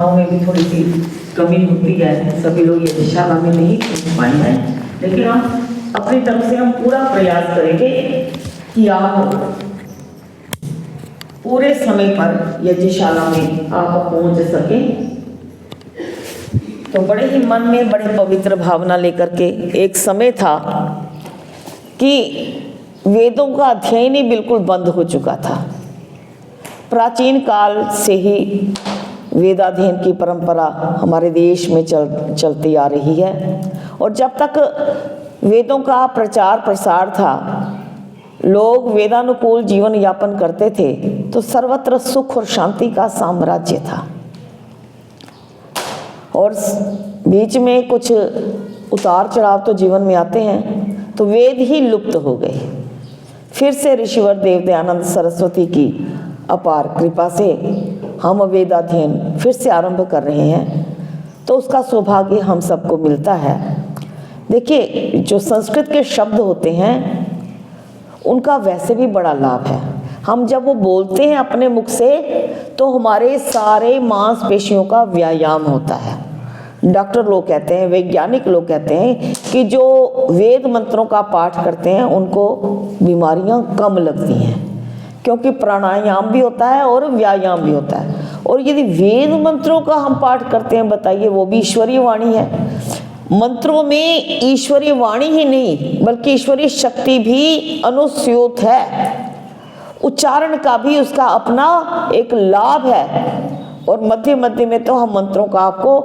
गाँव में भी थोड़ी सी कमी होती है, सभी लोग यज्ञशाला में नहीं पहुँच पाए हैं, लेकिन हम अपनी तरफ से हम पूरा प्रयास करेंगे कि आप पूरे समय पर यज्ञशाला में आप पहुँच सकें। तो बड़े ही मन में बड़े पवित्र भावना लेकर के, एक समय था कि वेदों का अध्ययन ही बिल्कुल बंद हो चुका था। प्राचीन काल से ही वेदाध्ययन की परंपरा हमारे देश में चलती आ रही है, और जब तक वेदों का प्रचार प्रसार था, लोग वेदानुकूल जीवन यापन करते थे, तो सर्वत्र सुख और शांति का साम्राज्य था। और बीच में कुछ उतार चढ़ाव तो जीवन में आते हैं, तो वेद ही लुप्त हो गए। फिर से ऋषिवर देव दयानंद सरस्वती की अपार कृपा से हम वेदाध्ययन फिर से आरंभ कर रहे हैं, तो उसका सौभाग्य हम सबको मिलता है। देखिए, जो संस्कृत के शब्द होते हैं उनका वैसे भी बड़ा लाभ है। हम जब वो बोलते हैं अपने मुख से, तो हमारे सारे मांसपेशियों का व्यायाम होता है। डॉक्टर लोग कहते हैं, वैज्ञानिक लोग कहते हैं कि जो वेद मंत्रों का पाठ करते हैं उनको बीमारियां कम लगती हैं, क्योंकि प्राणायाम भी होता है और व्यायाम भी होता है। और यदि वेद मंत्रों का हम पाठ करते हैं, बताइए, वो भी ईश्वरीय वाणी है। मंत्रों में ईश्वरीय वाणी ही नहीं बल्कि ईश्वरीय शक्ति भी अनुस्यूत है। उच्चारण का भी उसका अपना एक लाभ है, और मध्य मध्य में तो हम मंत्रों का आपको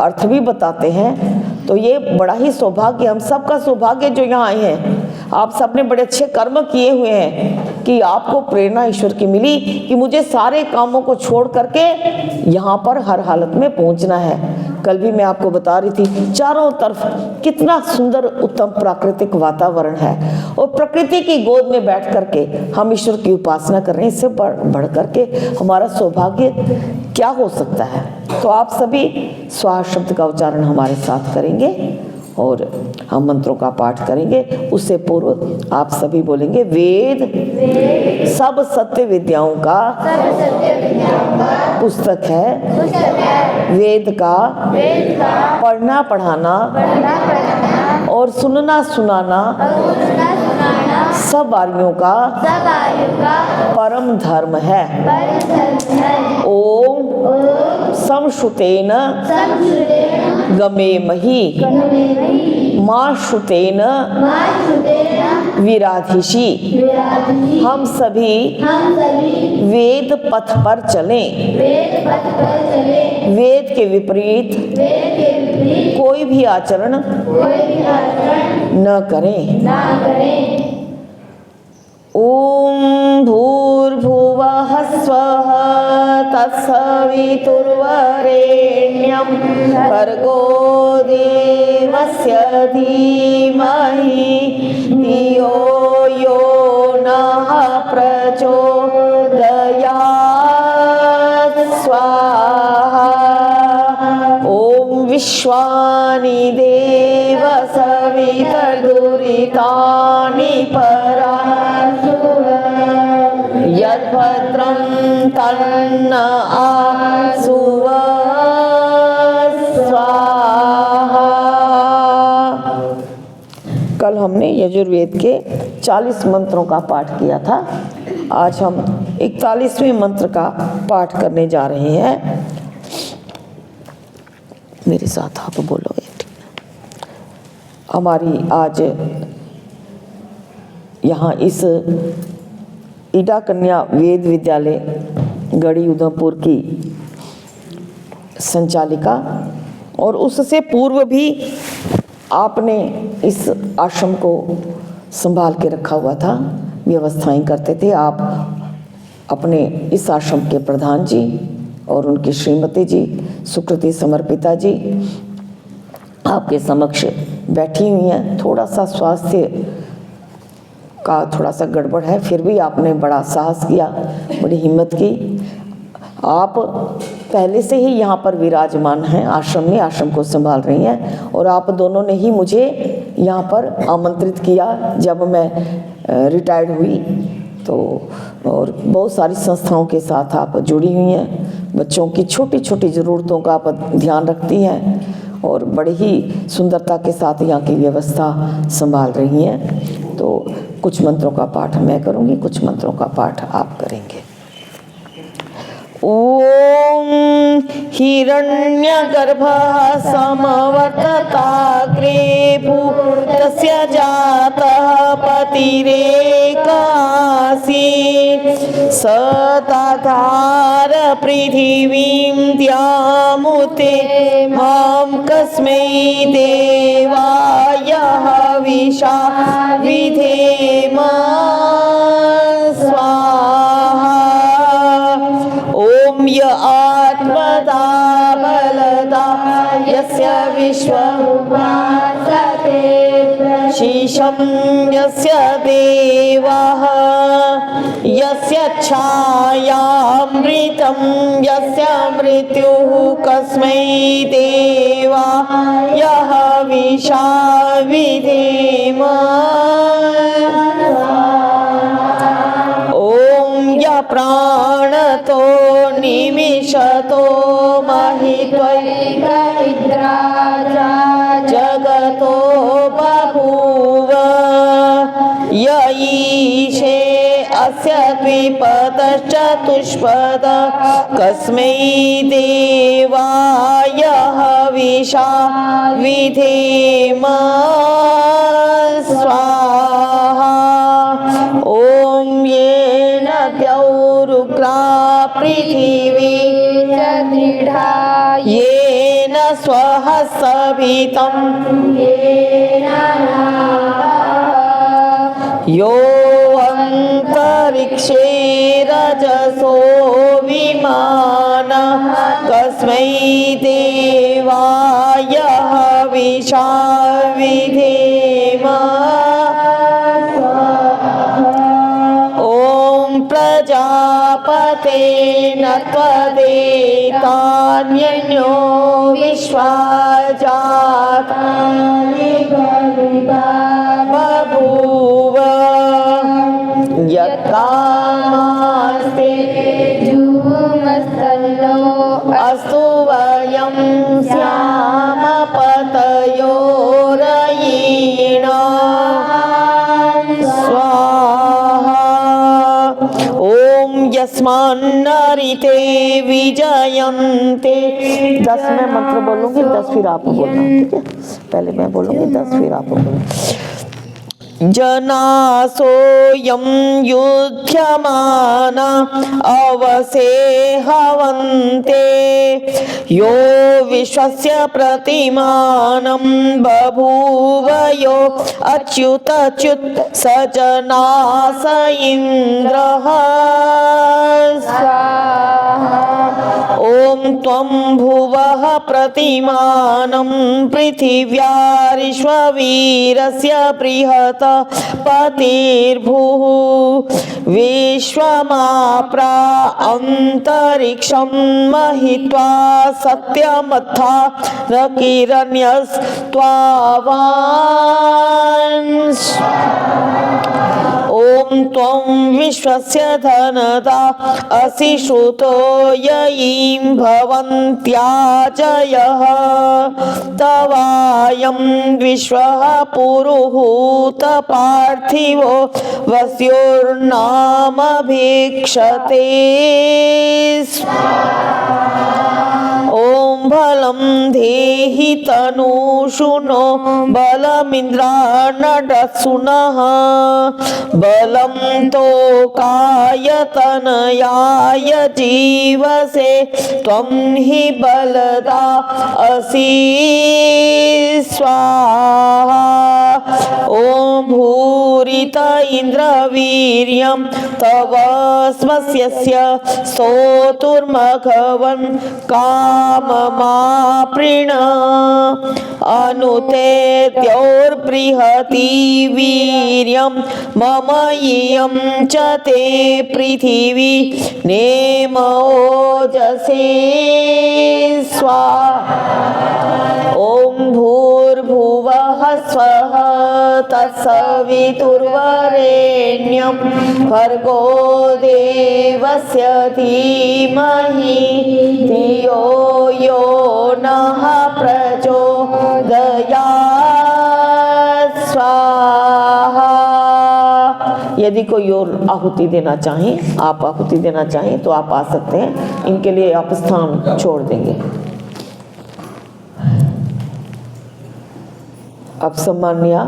अर्थ भी बताते हैं। तो ये बड़ा ही सौभाग्य, हम सबका सौभाग्य जो यहाँ आए हैं। आप सबने बड़े अच्छे कर्म किए हुए हैं कि आपको प्रेरणा ईश्वर की मिली कि मुझे सारे कामों को छोड़ करके यहाँ पर हर हालत में पहुँचना है। कल भी मैं आपको बता रही थी, चारों तरफ कितना सुंदर उत्तम प्राकृतिक वातावरण है, और प्रकृति की गोद में बैठ करके हम ईश्वर की उपासना कर रहे हैं। इससे बढ़ करके हमारा सौभाग्य क्या हो सकता है। तो आप सभी स्वाहा शब्द का उच्चारण हमारे साथ करेंगे और हम मंत्रों का पाठ करेंगे। उससे पूर्व आप सभी बोलेंगे, वेद सब सत्य विद्याओं का पुस्तक है। वेद का पढ़ना पढ़ाना और सुनना सुनाना सब आर्यों का परम धर्म है। ओम समश्रुतेन गमेमहि मां श्रुतेन विराधिषि। हम सभी वेद पथ पर चलें, वेद के विपरीत कोई भी आचरण न करें। ओम भूर्भुवः स्वः तत्सवितुर्वरेण्यं भर्गो देवस्य धीमहि धियो यो नः प्रचोदयात् स्वाहा। ओम विश्वानि देव सवितर्दुरितानि यद्भद्रं तन्न आसुव स्वाहा। कल हमने यजुर्वेद के 40 मंत्रों का पाठ किया था। आज हम 41वें मंत्र का पाठ करने जा रहे हैं। मेरे साथ आप बोलोगे। हमारी आज यहाँ इस ईडा कन्या वेद विद्यालय गढ़ी उधमपुर की संचालिका, और उससे पूर्व भी आपने इस आश्रम को संभाल के रखा हुआ था, व्यवस्थाएं करते थे आप। अपने इस आश्रम के प्रधान जी और उनकी श्रीमती जी सुकृति समर्पिता जी आपके समक्ष बैठी हुई हैं। थोड़ा सा स्वास्थ्य का थोड़ा सा गड़बड़ है, फिर भी आपने बड़ा साहस किया, बड़ी हिम्मत की। आप पहले से ही यहाँ पर विराजमान हैं, आश्रम में आश्रम को संभाल रही हैं, और आप दोनों ने ही मुझे यहाँ पर आमंत्रित किया जब मैं रिटायर्ड हुई। तो और बहुत सारी संस्थाओं के साथ आप जुड़ी हुई हैं। बच्चों की छोटी छोटी ज़रूरतों का आप ध्यान रखती हैं और बड़ी ही सुंदरता के साथ यहाँ की व्यवस्था संभाल रही हैं। तो कुछ मंत्रों का पाठ मैं करूँगी, कुछ मंत्रों का पाठ आप करेंगे। ओम हिरण्यगर्भः समवर्तताग्रे भूतस्य जातः पतिरेकासीत् सदाधार पृथिवीं द्यामुते मां कस्मै देवाय हविषा विधेम स्वाहा। ओम य आत्मदा बलदा यस्य विश्वमुपासते शीशं यस्य देवाः यस्य छायामृतं यस्य मृत्युः कस्मै देवाय हविषा विधेम। प्राणतो निमिषतो महित्वैकनिद्रा जगतो बभूव य ईशे अस्य द्विपदश्चतुष्पद कस्मै देवाय हविषा विधेम स्वाहा। ओम येन द्यौरुग्रा पृथिवी च दृढा येन स्वः सवितं येन यो अन्तरिक्षे रजसो विमानः कस्मै देवाय हविषा विधेम। प्रजापतेन त्वदेतान्यन्यो विश्वा जातानि बभूव यत्कामास्ते जुमस्तन्नो अस्तु वयं स्याम पतयोरयिणा स्वाहा। ओम यस्मान्नरिते विजयन्ते 10 मैं मंत्र बोलूँगी, 10 फिर आप बोलना, ठीक है? पहले मैं बोलूँगी 10 फिर आप बोलना। जनासोऽयं युध्यमाना अवसेहवन्ते यो विश्वस्य प्रतिमानं बभूव यो अच्युतच्युत स जनास इन्द्रः स्वाहा। ओम त्वं भुवः प्रतिमानं पृथिव्यारिश्ववीरस्य बृहत् पतिर्भुः विश्वमाप्रा अन्तरिक्षं महित्वा सत्यमथा न किरण्यस्त्वावान्। ओम त्वं विश्वस्य धनदा असि श्रुतो ययीं भवन्त्याजयः तवायं विश्वः पुरुहूत पार्थिवो वस्योर्नामभीक्षते। ओम बलं देहि तनूषुनो बलमिन्द्रानडत्सुनः बलं तोकायतनयाय जीवसे त्वं हि बलदा असि स्वाहा। ओम भूरित इन्द्रवीर्यं तव स्मस्यस्य स्तोतुर्मघवन् काममाप्रीण अनुते द्यौर्बृहती वीर्यं मम इयं च ते पृथिवी नेमोजसे स्वाहा। ओम भूर्भुवः स्वः तत् तत्सवितुर्वरेण्यं भर्गो देवस्य धीमहि धियो यो नः प्रचोदयात् स्वाहा। यदि कोई और आहुति देना चाहें, आप आहुति देना चाहें तो आप आ सकते हैं। इनके लिए आप स्थान छोड़ देंगे। अब सम्मान्य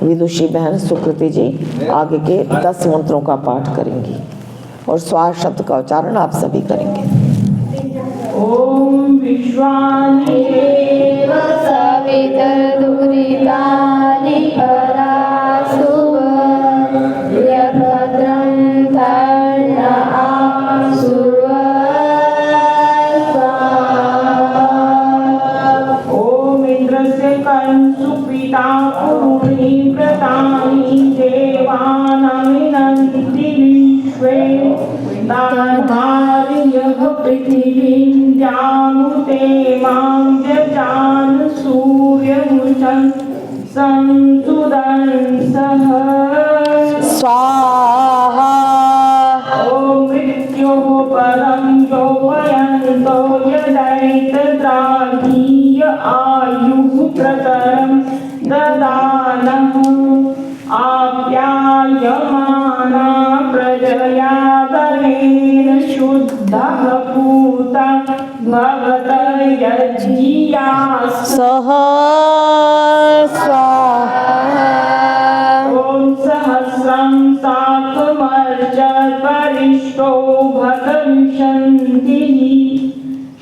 विदुषी बहन सुकृति जी आगे के 10 मंत्रों का पाठ करेंगी और स्वाहा शब्द का उच्चारण आप सभी करेंगे। ओम विश्वानि देव सवितर्दुरितानि परासु यद्भद्रं कर्णआसु ओम इंद्रस्य कंसु पिता पुरुषि व्रतानि देवानमिनन्ति विश्वे दाधार्यः पृथिवीं जानुते मां जजान सूर्यमुषं संसुदंसः स्वाहा। ॐ मृत्योः पदं योपयन्तो यदैतद्रागीय आयुः प्रतरं ददानः आप्यायमाना प्रजया बलेन शुद्धः पूता भवतर्यज्ञिया सह स्वाहा। ॐ सहस्रं साकमर्चपरिष्टो भगविशन्तिः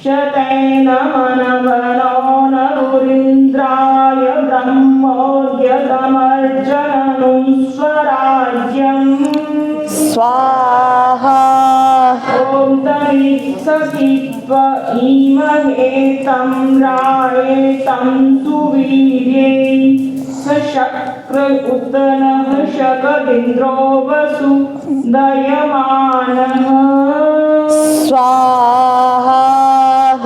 शतेन मनवनो नरुरिन्द्राय ब्रह्मोद्यतमर्जननुं स्वराज्यम् स्वाहा। ॐ तमित्सखित्व ईमहे तं रायेतं सुवीर्ये शक्र उतनः शकदिन्द्रो वसु दयमानः स्वाहा।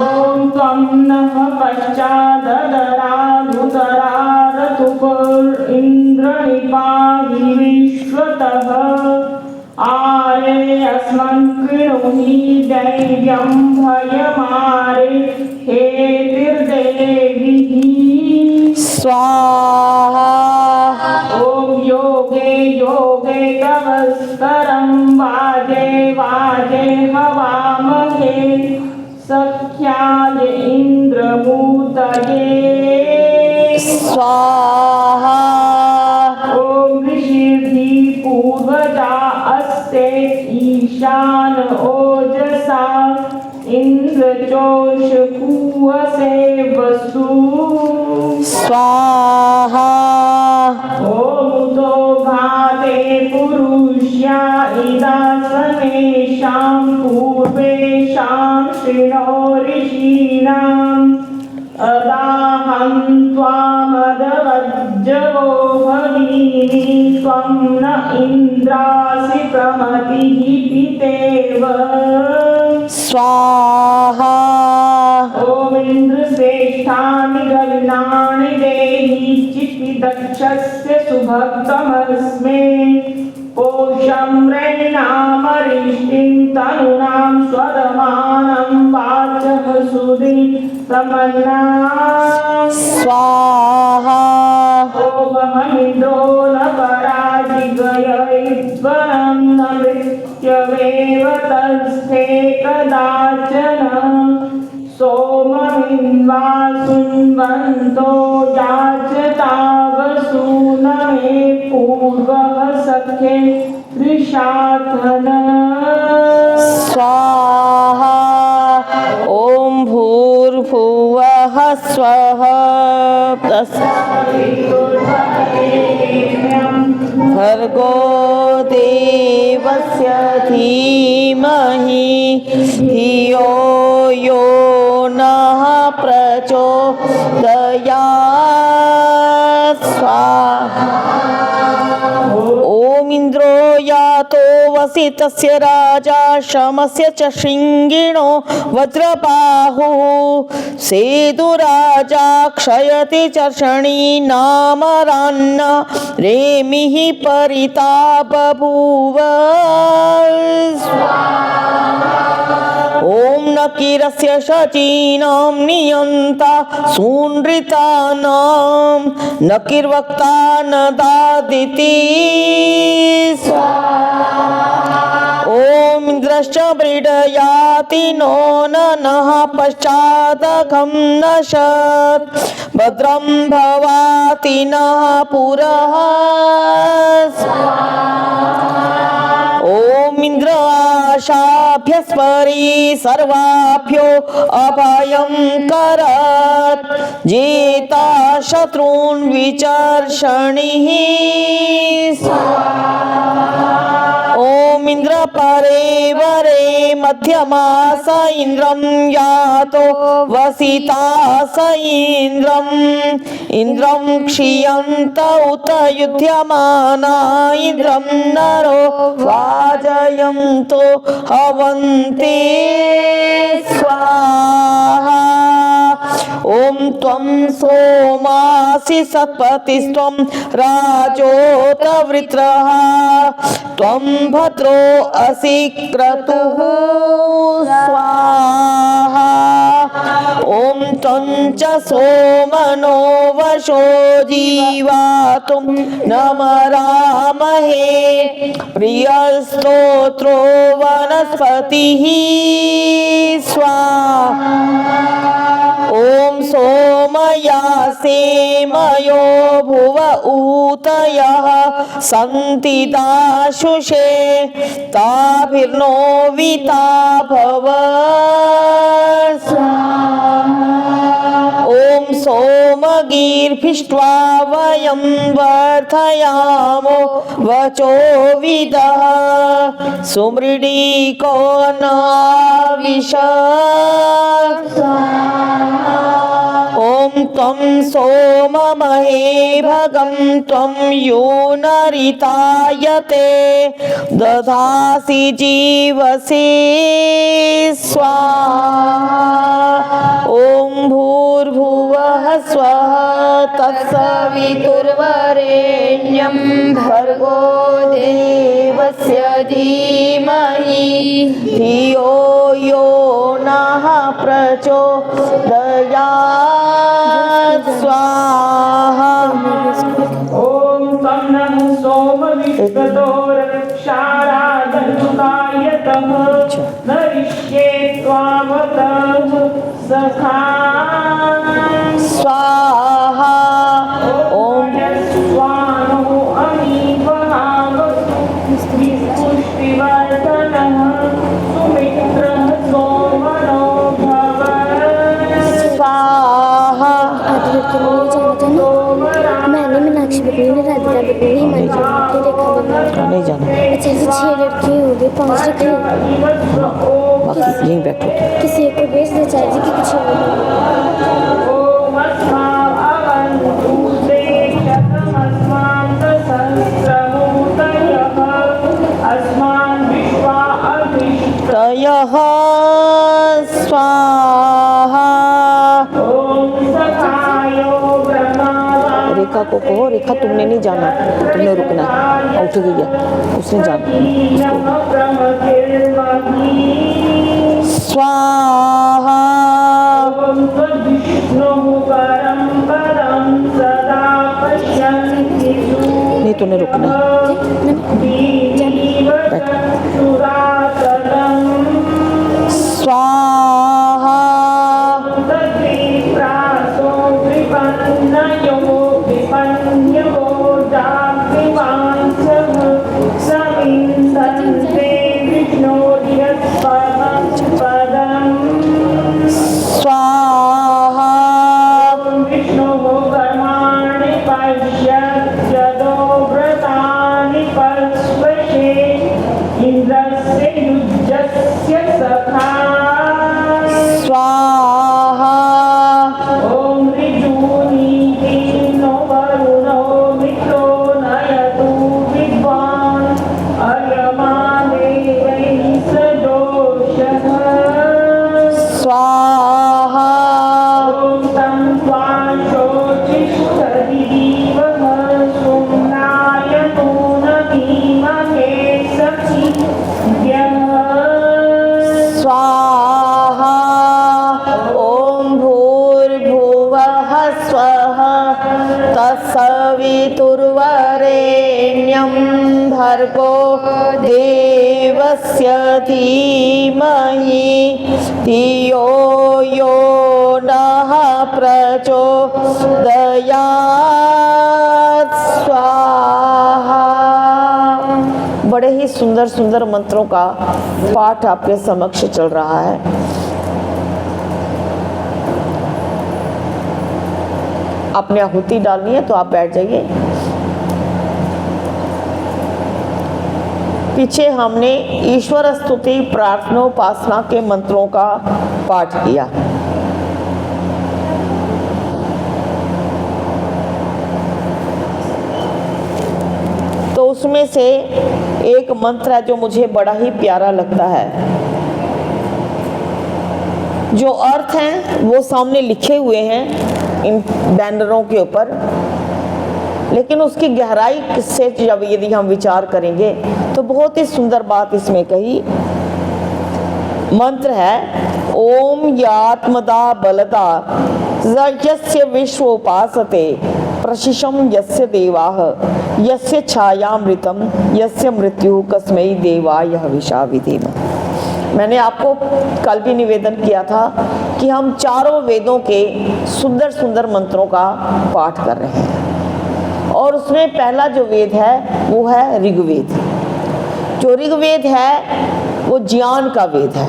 ॐ त्वं नः पश्चाददराधुतरारतुपुरिन्द्रनिपाहि विश्वतः आरे अस्मन् कृणुहि दैव्यं भयमारे हेतिर्देवीः स्वाहा। ॐ योगे योगे तवस्तरं वाजे वाजे हवामहे सख्याय इन्द्रभूतये स्वाहा। ॐ ऋषिर्धि पूर्वजा अस्ते ईशान ओजसा इन्द्रचोषकुवसे वसु स्वाहा। ओमुतो भाते पुरुष्या इदासनेषां पूर्वेषां शृणो ऋषीणाम् अदाहं त्वामदवज्जवो भगिनी त्वं न इन्द्रासि प्रमतिः पितेव स्वाहा। ॐ इन्द्रश्रेष्ठानि गविनानि देहि चित्तिदक्षस्य सुभक्तमस्मे पोषं रैणामरिष्टिं तनूनां स्वदमानं वाचः सुधि तमन्ना स्वाहा। ओमहमिन्द्रो न पराजिगयैध्वनं न मृत्यवेव तस्थे कदाचन सोममिन्वासुन्वन्तो याचतावसून मे पूर्वः सखे दृशाथन स्वाहा। ॐ भूर्भुवः स्वः भर्गो देवस्य धीमहि धियो यो नः प्रचोदयात् स्वाहा। ॐ इन्द्रो यातो वसितस्य राजा शमस्य च शृङ्गिणो वज्रबाहुः सेतुराजा क्षयति चर्षणी नामरान्न रेमिः परिता बभूव ॐ नकीरस्य शचीनां नियन्ता सूनृतानां नकीर्वक्ता न दादिति ॐ इन्द्रश्च व्रीडयाति नो नः पश्चादघं नशत् भद्रं भवाति नः पुरः ॐ इन्द्र आशाभ्यस्परि सर्वाभ्यो अभयं करत् जेता शत्रून् विचर्षणिः ॐ इन्द्र परे वरे मध्यमास इन्द्रं यातो वसितास इन्द्रं क्षीयन्त उत युध्यमाना इन्द्रं नरो वाजयन्तो हवन्ते स्वाहा ॐ त्वं सोमासि सत्पतिस्त्वं राजोत वृत्रः त्वं भद्रो असि क्रतुः स्वाहा ॐ त्वं च सोमनो वशो जीवातुं नमरामहे प्रियस्तोत्रो वनस्पतिः स्वाहा ॐ सोमयासेमयो भुव ऊतयः सन्ति दाशुषे ताभिर्नो विता भव ॐ सोमगीर्भिष्ट्वा वयं वर्धयामो वचो विदः सुमृडीको नाविशत् ॐ त्वं सोममहे भगं त्वं यूनरितायते दधासि जीवसि स्वाहा ॐ भूर्भुवः स्वः तत्सवितुर्वरेण्यं भर्गो देवस्य धीमहि धियो यो नः प्रचोदयात् स्वाहा ॐ तं नः सोमविश्वतो रक्षाराधनुकायतः नरिष्ये त्वावतः सखा स्वाहा ॐ स्वानो अमीवहावतु पुष्टिवर्धनः सुमित्रः सोमनो भव स्वाहा मैंने मीनाक्षी बकरी ने राधिका बकरी हिमांशु बकरी रेखा बकरी नहीं जाना अच्छा ऐसे 6 लड़कियाँ हो गई 5 लड़कियाँ बाकी यहीं बैठो किसी एक को बेच दे चाहे जी की कुछ हो तयः स्वाहा रेखा को कहो रेखा तुमने नहीं जाना तुमने रुकना है उठ गई है उसने जाना स्वाहा नहीं तूने रुकना है स्वाहा स्वाहा विष्णु कर्माणि पश्यद्यदो व्रतानि पश्वशे इन्द्रस्य युज्यस्य सखा सवितुर्वरेण्यं भर्गो देवस्य धीमहि धियो यो नः प्रचोदयात् स्वाहा। बड़े ही सुंदर सुंदर मंत्रों का पाठ आपके समक्ष चल रहा है। आपने आहुति डालनी है तो आप बैठ जाइए। पीछे हमने ईश्वर स्तुति प्रार्थना उपासना के मंत्रों का पाठ किया। तो उसमें से एक मंत्र है जो मुझे बड़ा ही प्यारा लगता है। जो अर्थ हैं वो सामने लिखे हुए हैं इन बैनरों के ऊपर, लेकिन उसकी गहराई से जब यदि हम विचार करेंगे तो बहुत ही सुंदर बात इसमें कही। मंत्र है ओम यात्मदा बलदा यस्य विश्व उपासते प्रशिशम यस्य देवाः यस्य छायामृतम यस्य मृत्यु कस्मै देवाय हविषा विधेम। मैंने आपको कल भी निवेदन किया था कि हम चारों वेदों के सुंदर सुंदर मंत्रों का पाठ कर रहे हैं, और उसमें पहला जो वेद है वो है ऋग्वेद। जो ऋग्वेद है वो ज्ञान का वेद है,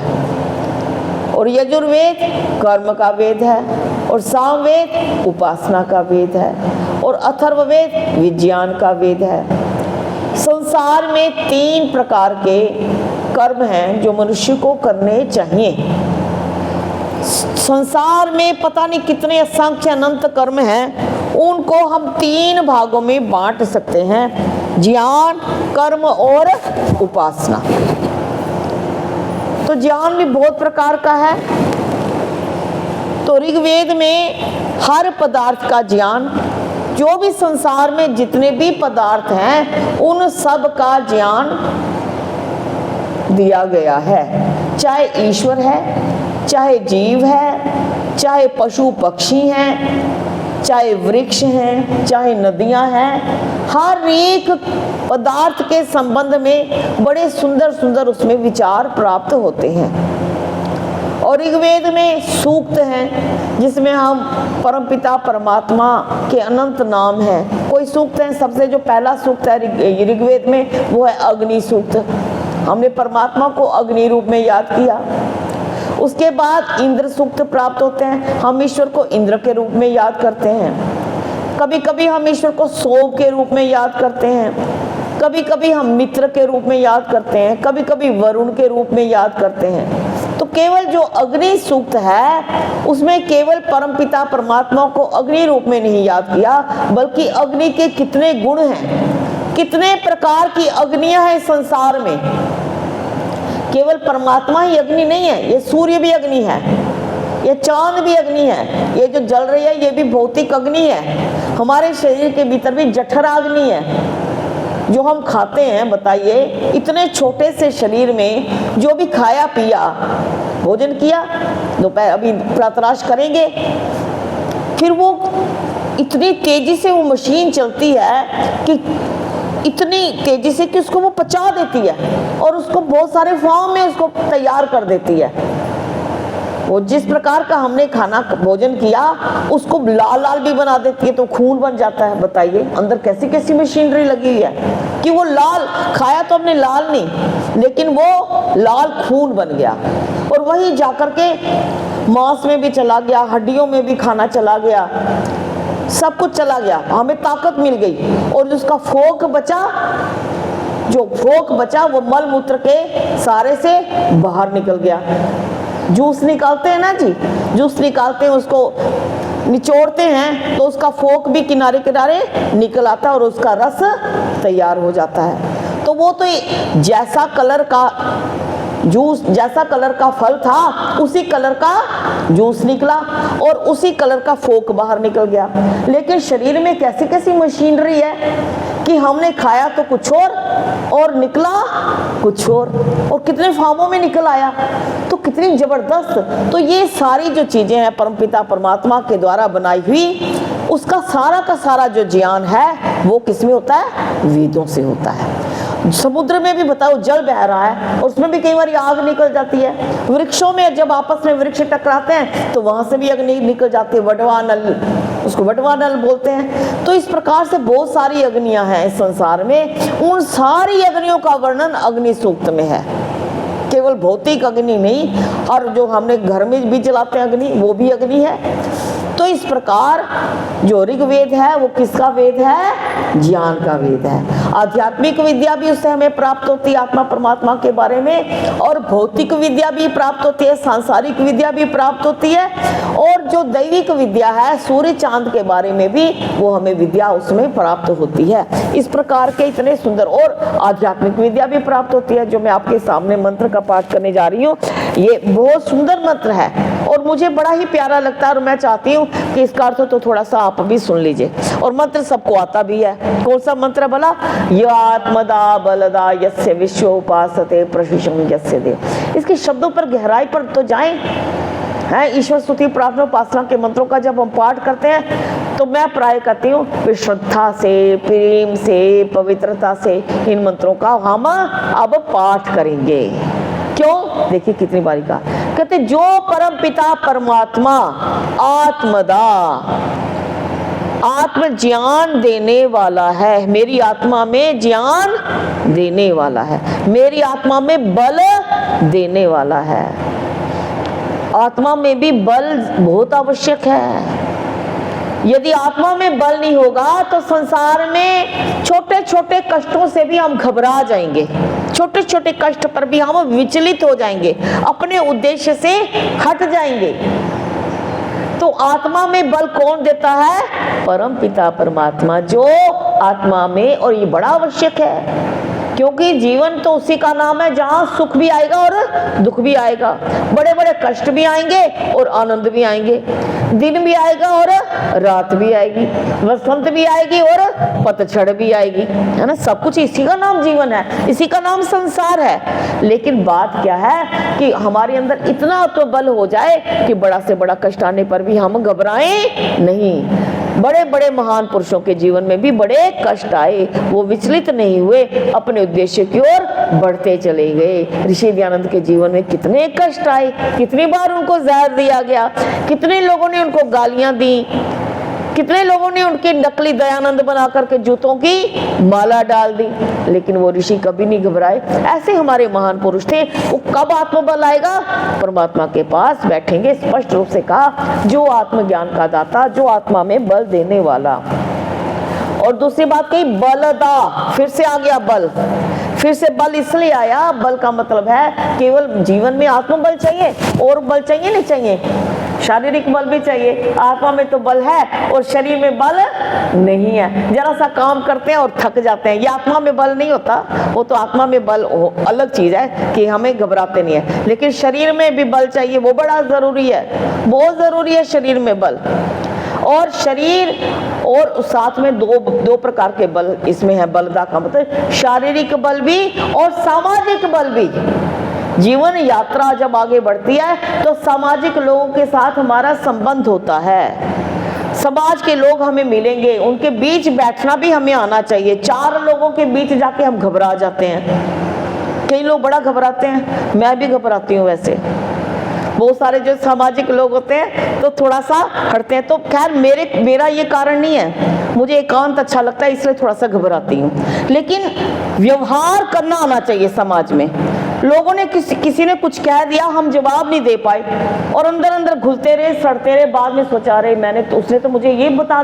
और यजुर्वेद कर्म का वेद है, और सामवेद उपासना का वेद है, और अथर्ववेद विज्ञान का वेद है। संसार में 3 प्रकार के कर्म हैं जो मनुष्य को करने चाहिए। संसार में पता नहीं कितने असंख्य अनंत कर्म हैं, उनको हम 3 भागों में बांट सकते हैं, ज्ञान, कर्म और उपासना। तो ज्ञान भी बहुत प्रकार का है। तो ऋग्वेद में हर पदार्थ का ज्ञान, जो भी संसार में जितने भी पदार्थ हैं उन सब का ज्ञान दिया गया है। चाहे ईश्वर है, चाहे जीव है, चाहे पशु पक्षी हैं, चाहे वृक्ष हैं, चाहे नदियां हैं, हर एक पदार्थ के संबंध में बड़े सुंदर सुंदर उसमें विचार प्राप्त होते हैं। और ऋग्वेद में सूक्त हैं जिसमें हम परमपिता परमात्मा के अनंत नाम हैं। कोई सूक्त है, सबसे जो पहला सूक्त है ऋग्वेद में वो है अग्नि सूक्त। हमने परमात्मा को अग्नि रूप में याद किया। उसके बाद इंद्र सूक्त प्राप्त होते हैं, हम ईश्वर को इंद्र के रूप में याद करते हैं। कभी कभी हम ईश्वर को सोम के रूप में याद करते हैं, कभी कभी हम मित्र के रूप में याद करते हैं, कभी कभी वरुण के रूप में याद करते हैं। तो केवल जो अग्नि सूक्त है उसमें केवल परमपिता परमात्मा को अग्नि रूप में नहीं याद किया, बल्कि अग्नि के कितने गुण हैं, कितने प्रकार की अग्नियां हैं संसार में। केवल परमात्मा ही अग्नि नहीं है, ये सूर्य भी अग्नि है, ये चांद भी अग्नि है, ये जो जल रही है ये भी भौतिक अग्नि है। हमारे शरीर के भीतर भी जठर अग्नि है जो हम खाते हैं। बताइए, इतने छोटे से शरीर में जो भी खाया पिया, भोजन किया, दोपहर अभी प्रातराश करेंगे, फिर वो इतनी तेजी से वो मशीन चलती है कि इतनी तेजी से कि उसको वो पचा देती है और उसको बहुत सारे फॉर्म में उसको तैयार कर देती है। वो जिस प्रकार का हमने खाना भोजन किया उसको लाल लाल भी बना देती है, तो खून बन जाता है। बताइए अंदर कैसी कैसी मशीनरी लगी हुई है कि वो लाल, खाया तो हमने लाल नहीं, लेकिन वो लाल खून बन गया, और वही जाकर के मांस में भी चला गया, हड्डियों में भी खाना चला गया, सब कुछ चला गया, हमें ताकत मिल गई। और उसका फोक बचा, जो फोक बचा वो मल मूत्र के सारे से बाहर निकल गया। जूस निकालते हैं ना जी, जूस निकालते हैं, उसको निचोड़ते हैं तो उसका फोक भी किनारे किनारे निकल आता है और उसका रस तैयार हो जाता है। तो वो तो जैसा कलर का जूस, जैसा कलर का फल था उसी कलर का जूस निकला और उसी कलर का फोक बाहर निकल गया। लेकिन शरीर में कैसी कैसी मशीनरी है कि हमने खाया तो कुछ और निकला कुछ और कितने फार्मों में निकल आया, तो कितनी जबरदस्त। तो ये सारी जो चीजें हैं परमपिता परमात्मा के द्वारा बनाई हुई, उसका सारा का सारा जो ज्ञान है वो किसमें होता है? वेदों से होता है। समुद्र में भी बताओ जल बह रहा है और उसमें भी कई बार आग निकल जाती है। वृक्षों में जब आपस में वृक्ष टकराते हैं तो वहां से भी अग्नि निकल जाती है, वडवानल, उसको वडवानल बोलते हैं। तो इस प्रकार से बहुत सारी अग्नियां हैं इस संसार में। उन सारी अग्नियों का वर्णन अग्नि सूक्त में है। केवल भौतिक अग्नि नहीं, और जो हमने घर में भी जलाते हैं अग्नि, वो भी अग्नि है। तो इस प्रकार जो ऋग्वेद है वो किसका वेद है? ज्ञान का वेद है। आध्यात्मिक विद्या भी उससे हमें प्राप्त होती है आत्मा परमात्मा के बारे में, और भौतिक विद्या भी प्राप्त होती है, सांसारिक विद्या भी प्राप्त होती है, और जो दैविक विद्या है सूर्य चांद के बारे में भी वो हमें विद्या उसमें प्राप्त होती है। इस प्रकार के इतने सुंदर, और आध्यात्मिक विद्या भी प्राप्त होती है। जो मैं आपके सामने मंत्र का पाठ करने जा रही हूँ, ये बहुत सुंदर मंत्र है और मुझे बड़ा ही प्यारा लगता है, और मैं चाहती हूँ कि इसका अर्थ तो थोड़ा सा आप भी सुन लीजिए। और मंत्र सबको आता भी है। कौन सा मंत्र बोला? यो आत्मदा बलदा यस्य विश्व उपासते प्रशिशम यस्य देव। इसके शब्दों पर गहराई पर तो जाएं है। ईश्वर स्तुति प्रार्थना उपासना के मंत्रों का जब हम पाठ करते हैं तो मैं प्राय कहती हूँ श्रद्धा से, प्रेम से, पवित्रता से इन मंत्रों का हम अब पाठ करेंगे। क्यों? देखिए कितनी बारी का कहते, जो परम पिता परमात्मा आत्मदा, आत्म ज्ञान देने वाला है, मेरी आत्मा में ज्ञान देने वाला है, मेरी आत्मा में बल देने वाला है। आत्मा में भी बल बहुत आवश्यक है। यदि आत्मा में बल नहीं होगा तो संसार में छोटे छोटे कष्टों से भी हम घबरा जाएंगे, छोटे छोटे कष्ट पर भी हम विचलित हो जाएंगे, अपने उद्देश्य से हट जाएंगे। तो आत्मा में बल कौन देता है? परम पिता परमात्मा, जो आत्मा में, और ये बड़ा आवश्यक है क्योंकि जीवन तो उसी का नाम है जहां सुख भी आएगा और दुख भी आएगा, बड़े बड़े कष्ट भी आएंगे और आनंद भी आएंगे, दिन भी आएगा और रात भी आएगी, वसंत भी आएगी और पतझड़ भी आएगी, है ना। सब कुछ इसी का नाम जीवन है, इसी का नाम संसार है। लेकिन बात क्या है कि हमारे अंदर इतना तो बल हो जाए कि बड़ा से बड़ा कष्ट आने पर भी हम घबराएं नहीं। बड़े बड़े महान पुरुषों के जीवन में भी बड़े कष्ट आए, वो विचलित नहीं हुए, अपने उद्देश्य की ओर बढ़ते चले गए। ऋषि दयानंद के जीवन में कितने कष्ट आए, कितनी बार उनको जहर दिया गया, कितने लोगों ने उनको गालियां दी, कितने लोगों ने उनके नकली दयानंद बना करके जूतों की माला डाल दी, लेकिन वो ऋषि कभी नहीं घबराए। ऐसे हमारे महान पुरुष थे। वो कब आत्मबल आएगा? परमात्मा के पास बैठेंगे। स्पष्ट रूप से कहा, जो आत्मज्ञान का दाता, जो आत्मा में बल देने वाला। और दूसरी बात कही बलदा, फिर से आ गया बल। फिर से बल इसलिए आया, बल का मतलब है केवल जीवन में आत्मबल चाहिए और बल चाहिए नहीं चाहिए, शारीरिक बल भी चाहिए। आत्मा में तो बल है और शरीर में बल नहीं है। जरा सा काम करते हैं और थक जाते हैं, ये आत्मा में बल नहीं होता। वो तो आत्मा में बल अलग चीज है कि हमें घबराते नहीं है, लेकिन शरीर में भी बल चाहिए, वो बड़ा जरूरी है, बहुत जरूरी है शरीर में बल। और शरीर और साथ में दो प्रकार के बल इसमें है। बलदा का मतलब शारीरिक बल भी और सामाजिक बल भी। जीवन यात्रा जब आगे बढ़ती है तो सामाजिक लोगों के साथ हमारा संबंध होता है, समाज के लोग हमें मिलेंगे, उनके बीच बैठना भी हमें आना चाहिए। चार लोगों के बीच जाके हम घबरा जाते हैं, कई लोग बड़ा घबराते हैं, मैं भी घबराती हूँ वैसे। बहुत सारे जो सामाजिक लोग होते हैं तो थोड़ा सा हटते हैं, तो खैर मेरा ये कारण नहीं है, मुझे एकांत अच्छा लगता है इसलिए थोड़ा सा घबराती हूँ। लेकिन व्यवहार करना आना चाहिए समाज में। लोगों ने किसी ने कुछ कह दिया, हम जवाब नहीं दे पाए और अंदर अंदर घुलते रहे, सड़ते रहे, बाद में सोचा रहे उसने तो मुझे ये बता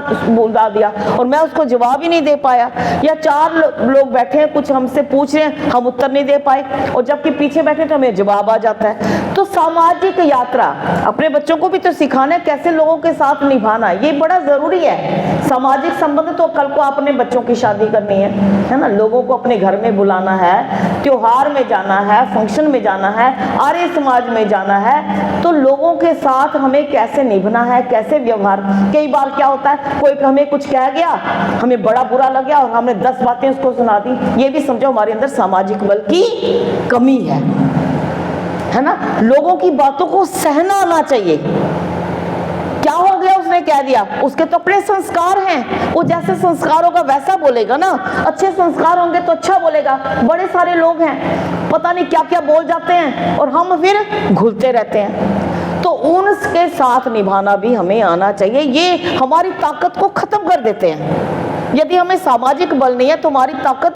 दिया और मैं उसको जवाब ही नहीं दे पाया। या चार लोग बैठे हैं, कुछ हमसे पूछ रहे हैं, हम उत्तर नहीं दे पाए, और जबकि पीछे बैठे तो हमें जवाब आ जाता है। तो सामाजिक यात्रा, अपने बच्चों को भी तो सिखाना है कैसे लोगों के साथ निभाना, ये बड़ा जरूरी है। सामाजिक संबंध तो कल को अपने बच्चों की शादी करनी है ना, लोगों को अपने घर में बुलाना है, त्योहार में जाना है, है, फंक्शन में जाना है, आर्य समाज में जाना है, तो लोगों के साथ हमें कैसे निभना है, कैसे व्यवहार। कई बार क्या होता है, कोई हमें कुछ कह गया, हमें बड़ा बुरा लग गया और हमने 10 बातें उसको सुना दी। ये भी समझो हमारे अंदर सामाजिक बल की कमी है ना। लोगों की बातों को सहना आना चाहिए। क्या हो गया, उसने कह दिया, उसके तो अपने संस्कार हैं, वो जैसे संस्कार होगा वैसा बोलेगा ना। अच्छे संस्कार होंगे तो अच्छा बोलेगा। बड़े सारे लोग हैं, पता नहीं क्या क्या बोल जाते हैं और हम फिर घुलते रहते हैं। तो उनके साथ निभाना भी हमें आना चाहिए। ये हमारी ताकत को खत्म कर देते हैं। यदि हमें सामाजिक बल नहीं है तो हमारी ताकत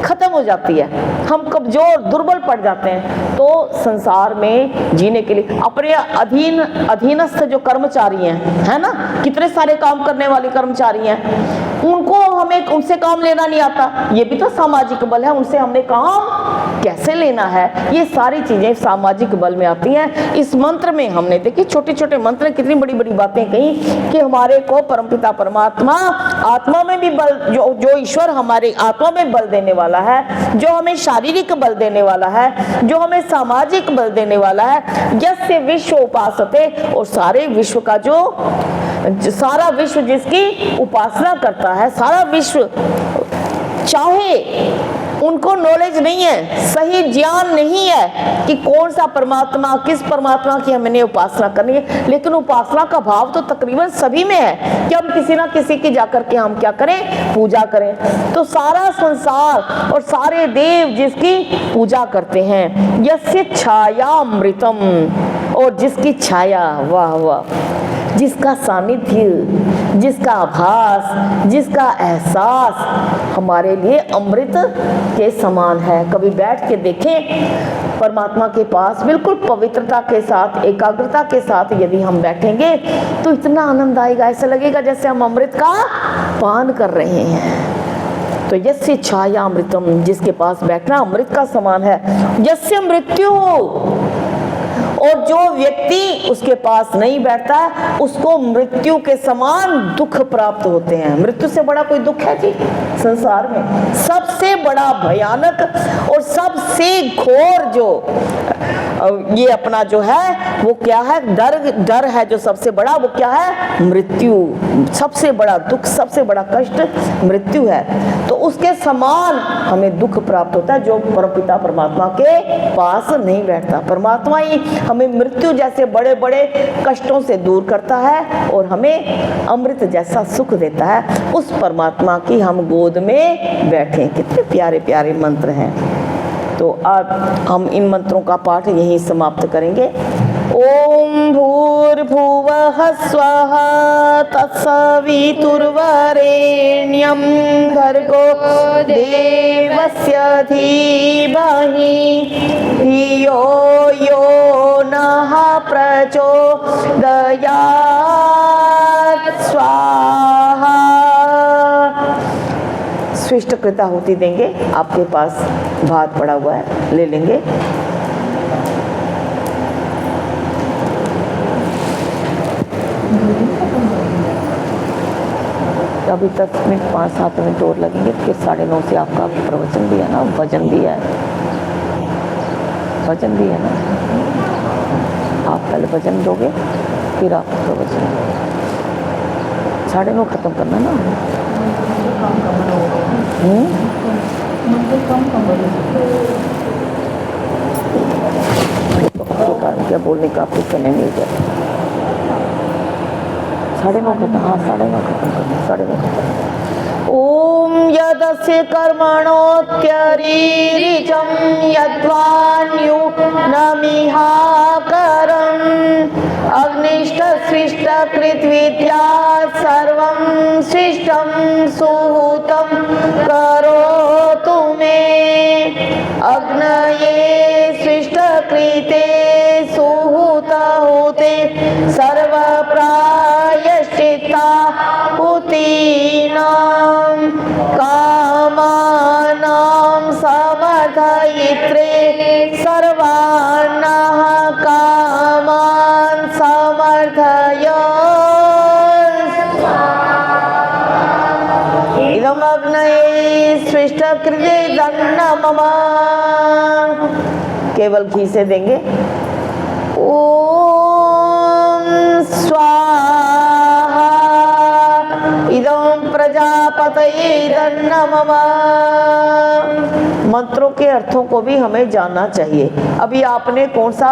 खत्म हो जाती है, हम कमजोर दुर्बल पड़ जाते हैं। तो संसार में जीने के लिए अपने अधीनस्थ जो कर्मचारी हैं, है ना, कितने सारे काम करने वाले कर्मचारी हैं, उनको हमें उनसे काम लेना नहीं आता, ये भी तो सामाजिक बल है। उनसे हमने काम कैसे लेना है, ये सारी चीजें सामाजिक बल में आती हैं। इस मंत्र में हमने देखी, छोटे छोटे मंत्र, कितनी बड़ी बड़ी बातें कही कि हमारे को परमपिता परमात्मा आत्मा में भी बल, जो ईश्वर हमारे आत्मा में बल देने वाला है, जो हमें शारीरिक बल देने वाला है, जो हमें सामाजिक बल देने वाला है, यस्य विश्व उपासते, और सारे विश्व का जो सारा विश्व जिसकी उपासना करता है, सारा विश्व, चाहे उनको नॉलेज नहीं है, सही ज्ञान नहीं है कि कौन सा परमात्मा, किस परमात्मा की हमने उपासना करनी है, लेकिन उपासना का भाव तो तकरीबन सभी में है कि हम किसी ना किसी की जाकर के हम क्या करें, पूजा करें। तो सारा संसार और सारे देव जिसकी पूजा करते हैं, यस्य छायामृतम, और जिसकी छाया, वाह वाह, जिसका सानिध्य, जिसका आभास, जिसका एहसास हमारे लिए अमृत के समान है। कभी बैठ के देखें परमात्मा के पास, बिल्कुल पवित्रता के साथ, एकाग्रता के साथ यदि हम बैठेंगे तो इतना आनंद आएगा, ऐसा लगेगा जैसे हम अमृत का पान कर रहे हैं। तो यस्य छाया अमृतम, जिसके पास बैठना अमृत का समान है। यस्य मृत्यु, और जो व्यक्ति उसके पास नहीं बैठता उसको मृत्यु के समान दुख प्राप्त होते हैं। मृत्यु से बड़ा कोई दुख है जी संसार में? सबसे बड़ा भयानक और सबसे घोर जो ये अपना जो है वो क्या है, डर है जो सबसे बड़ा, वो क्या है, मृत्यु। सबसे बड़ा दुख, सबसे बड़ा कष्ट मृत्यु है। तो उसके समान हमें दुख प्राप्त होता है जो परमपिता परमात्मा के पास नहीं बैठता। परमात्मा ही हमें मृत्यु जैसे बड़े बड़े कष्टों से दूर करता है और हमें अमृत जैसा सुख देता है। उस परमात्मा की हम गोद में बैठे। कितने प्यारे प्यारे मंत्र हैं। तो अब हम इन मंत्रों का पाठ यहीं समाप्त करेंगे। ओम भूर्भुवः स्वः तत्सवितुर्वरेण्यं भर्गो देवस्य धीमहि धियो यो नः प्रचोदयात् स्वाहा। स्विष्ट कृता होती देंगे, आपके पास भात पड़ा हुआ है, ले लेंगे। अभी 10 मिनट 5-7 मिनट और लगेंगे, फिर 9:30 से आपका प्रवचन भी है ना, भजन भी है, भजन भी है ना। आप पहले भजन दोगे फिर आप प्रवचन। 9:30 खत्म करना ना। क्या बोलने का आपको समय मिल जाए। 9:30 खत्म, हाँ 9:30 खत्म करना, 9:30। ओम यदस्य कर्मणोत्यरीरिचं यद्वान्यु नमिहा करम् अग्निष्ठ सृष्ट कृत्विद्या सर्वं सृष्टं सुहूतं करोतु मे अग्नये सृष्ट कृते सुहूतहुते सर्व प्रायश्चित्ता हुतीनां कामानां समर्थयित्रे सर्वान्नः कामान् समर्थय इदमग्नये सृष्ट कृते दन्नमम केवल घी से देंगे। ओम स्वाहा इदं प्रजापतये नमः। मंत्रों के अर्थों को भी हमें जानना चाहिए। अभी आपने कौन सा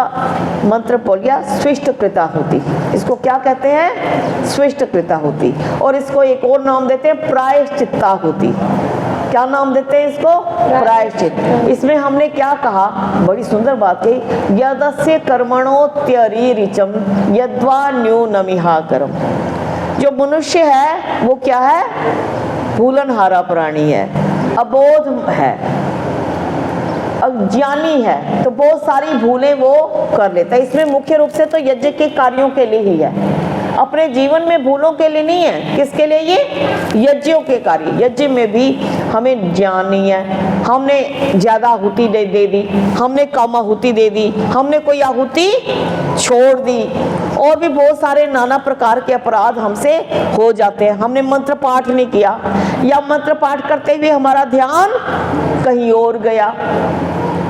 मंत्र बोल गया? स्विष्ट कृता होती। इसको क्या कहते हैं? स्विष्ट कृता होती। और इसको एक और नाम देते हैं प्रायश्चित्ता होती। क्या नाम देते हैं इसको? प्रायश्चित। इसमें हमने क्या कहा? बड़ी सुंदर बात कही, यदस्य कर्मणोत्यरीरिचम यद्वा न्यूनमिहा करम। जो मनुष्य है वो क्या है? भूलनहारा प्राणी है, अबोध है, अज्ञानी है, तो बहुत सारी भूलें वो कर लेता है। इसमें मुख्य रूप से तो यज्ञ के कार्यों के लिए ही है, अपने जीवन में भूलों के लिए नहीं है। किसके लिए? ये यज्ञों के कार्य। यज्ञ में भी हमें ज्ञान नहीं है, हमने ज्यादा आहुति दे दी, हमने कम आहुति दे दी, हमने कोई आहुति छोड़ दी, और भी बहुत सारे नाना प्रकार के अपराध हमसे हो जाते हैं। हमने मंत्र पाठ नहीं किया, या मंत्र पाठ करते हुए हमारा ध्यान कहीं और गया।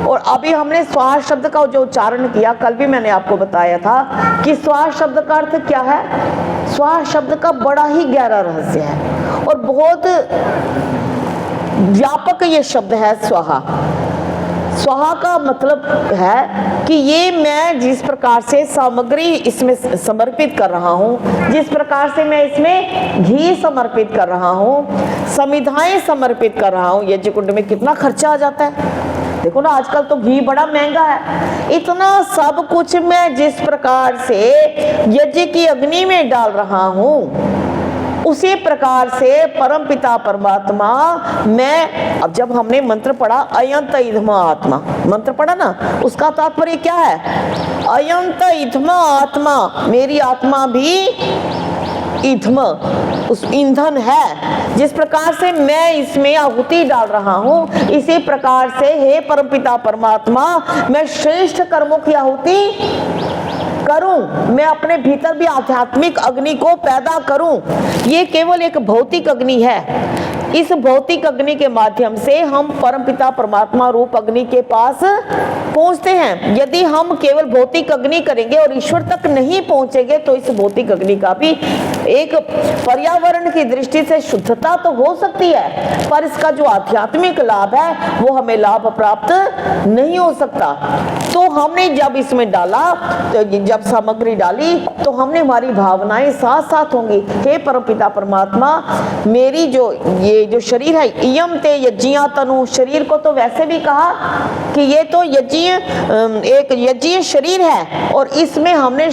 और अभी हमने स्वाहा शब्द का जो उच्चारण किया, कल भी मैंने आपको बताया था कि स्वाहा शब्द का अर्थ क्या है। स्वाहा शब्द का बड़ा ही गहरा रहस्य है और बहुत व्यापक ये शब्द है स्वाहा। स्वाहा का मतलब है कि ये मैं जिस प्रकार से सामग्री इसमें समर्पित कर रहा हूँ, जिस प्रकार से मैं इसमें घी समर्पित कर रहा हूँ, समिधाएं समर्पित कर रहा हूँ। यज्ञ कुंड में कितना खर्चा आ जाता है, देखो ना, आजकल तो घी बड़ा महंगा है। इतना सब कुछ मैं जिस प्रकार से यज्ञ की अग्नि में डाल रहा हूँ, उसी प्रकार से परमपिता परमात्मा मैं, अब जब हमने मंत्र पढ़ा अयंत इधम आत्मा, मंत्र पढ़ा ना, उसका तात्पर्य क्या है? अयंत इधम आत्मा, मेरी आत्मा भी ईधम, उस ईंधन है। जिस प्रकार से मैं इसमें आहुति डाल रहा हूँ, इसी प्रकार से हे परमपिता परमात्मा मैं श्रेष्ठ कर्मों की आहुति करूं, मैं अपने भीतर भी आध्यात्मिक अग्नि को पैदा करूं। ये केवल एक भौतिक अग्नि है। इस भौतिक अग्नि के माध्यम से हम परमपिता परमात्मा रूप अग्नि के पास पहुंचते हैं। यदि हम केवल भौतिक अग्नि करेंगे और ईश्वर तक नहीं पहुंचेंगे तो इस भौतिक अग्नि का भी एक पर्यावरण की दृष्टि से शुद्धता तो हो सकती है, पर इसका जो आध्यात्मिक लाभ है वो हमें लाभ प्राप्त नहीं हो सकता। तो हमने जब इसमें डाला, तो जब सामग्री डाली, तो हमने हमारी भावनाएं साथ साथ होंगी। हे परमपिता परमात्मा, मेरी ये जो शरीर है, इयम ते यज्ञिया तनु, शरीर को तो वैसे भी कहा कि ये तो यज्ञीय, एक यज्ञीय शरीर है, और इसमें हमने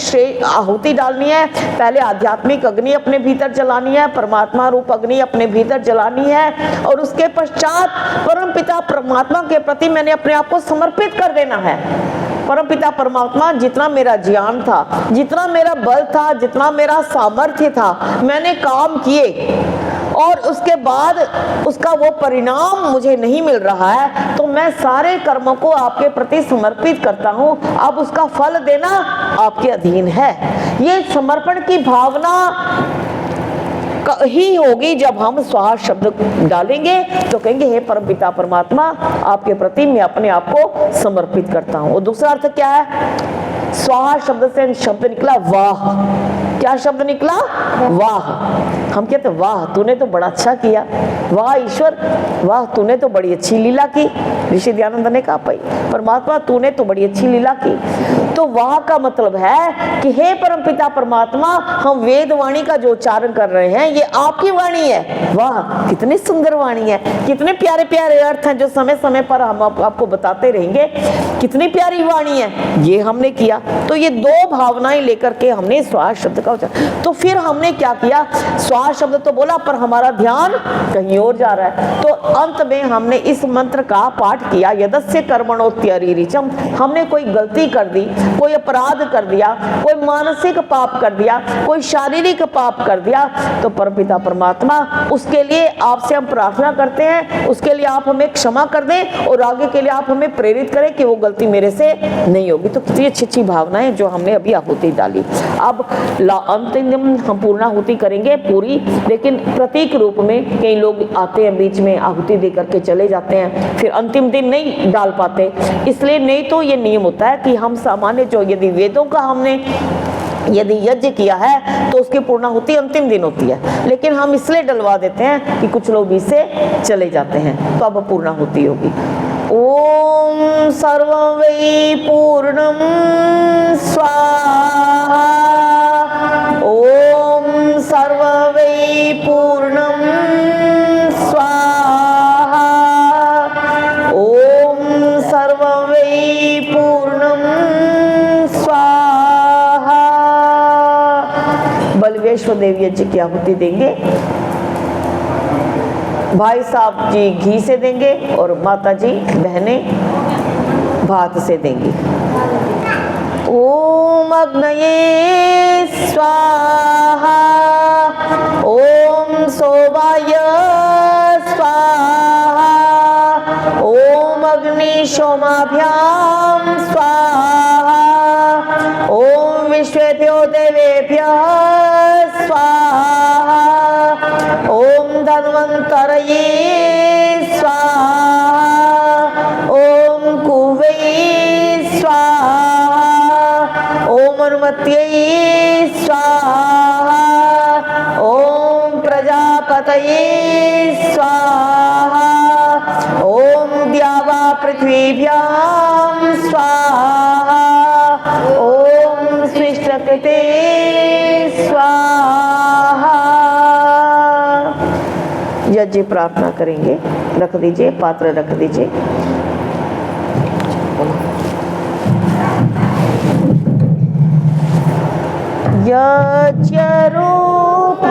आहुति डालनी है। पहले आध्यात्मिक अग्नि अपने भीतर जलानी है, परमात्मा रूप अग्नि अपने भीतर जलानी है, और उसके पश्चात परमपिता परमात्मा के प्रति मैंने अपने आप को समर्पित कर देना है। परमपिता परमात्मा, जितना मेरा ज्ञान था, जितना मेरा बल था, जितना मेरा सामर्थ्य था, मैंने काम किए, और उसके बाद उसका वो परिणाम मुझे नहीं मिल रहा है, तो मैं सारे कर्मों को आपके प्रति समर्पित करता हूँ। अब उसका फल देना आपके अधीन है। ये समर्पण की भावना ही होगी जब हम स्वाहा शब्द डालेंगे, तो कहेंगे हे परमपिता परमात्मा, आपके प्रति मैं अपने आप को समर्पित करता हूँ। और दूसरा अर्थ क्या है? स्वाहा शब्द से शब्द निकला वाह। क्या शब्द निकला? वाह। हम कहते वाह तूने तो बड़ा अच्छा किया, वाह ईश्वर, वाह तूने तो बड़ी अच्छी लीला की। ऋषि दयानंद ने कहा भाई परमात्मा तूने तो बड़ी अच्छी लीला की। तो वाह का मतलब है कि हे परमपिता परमात्मा, हम वेद वाणी का जो उच्चारण कर रहे हैं ये आपकी वाणी है। वाह कितनी सुंदर वाणी है, कितने प्यारे प्यारे अर्थ हैं जो समय समय पर हम आपको बताते रहेंगे। कितनी प्यारी वाणी है, ये हमने किया। तो ये दो भावनाएं लेकर के हमने स्वाहा शब्द का उच्चारण। तो फिर हमने क्या किया? स्वाहा शब्द तो बोला पर हमारा ध्यान कहीं और जा रहा है। तो अंत में हमने इस मंत्र का पाठ किया, यदस्य कर्मणोत्यरीरिचम। हमने कोई गलती कर दी, कोई अपराध कर दिया, कोई मानसिक पाप कर दिया, कोई शारीरिक पाप कर दिया, तो परमपिता परमात्मा उसके लिए आपसे हम प्रार्थना करते हैं, उसके लिए आप हमें क्षमा कर दें और आगे के लिए आप हमें प्रेरित करें कि वो गलती मेरे से नहीं होगी। तो कितनी अच्छी अच्छी भावनाएं जो हमने अभी आहुति डाली। अब अंतिम हम पूर्णाहुति करेंगे पूरी, लेकिन प्रतीक रूप में कई लोग आते हैं बीच में, आहुति दे करके चले जाते हैं, फिर अंतिम दिन नहीं डाल पाते। इसलिए नहीं तो ये नियम होता है कि हम सामान्य जो यदि वेदों का हमने यदि यज्ञ किया है तो उसकी पूर्णाहुति अंतिम दिन होती है, लेकिन हम इसलिए डलवा देते हैं कि कुछ लोग इससे चले जाते हैं, तो अब पूर्णाहुति होगी। ओम सर्वं वै पूर्णं स्वाहा, ओम सर्वं वै पूर्णं स्वाहा, ओम सर्वं वै पूर्णं स्वाहा। बलवेश्वर देव यज्ञ की आहुति देंगे, भाई साहब जी घी से देंगे और माता जी बहनें भात से देंगी। ओम अग्नये स्वाहा, ओम सोमाय स्वाहा, ओम अग्नि सोमाभ्याम स्वाहा, ओम विश्वेभ्यो देवेभ्यः स्वाहा, ओम धन्वन्तरये स्वाहा, ओम कुवै स्वाहा, ओम अनुमत्यै स्वाहा, ओम प्रजापतये स्वाहा, ओम द्यावा पृथ्वीभ्यां स्वाहा, ओम सृष्टकृते स्वाहा। यज्ञ प्रार्थना करेंगे, रख दीजिए, पात्र रख दीजिए। यज्ञ रूप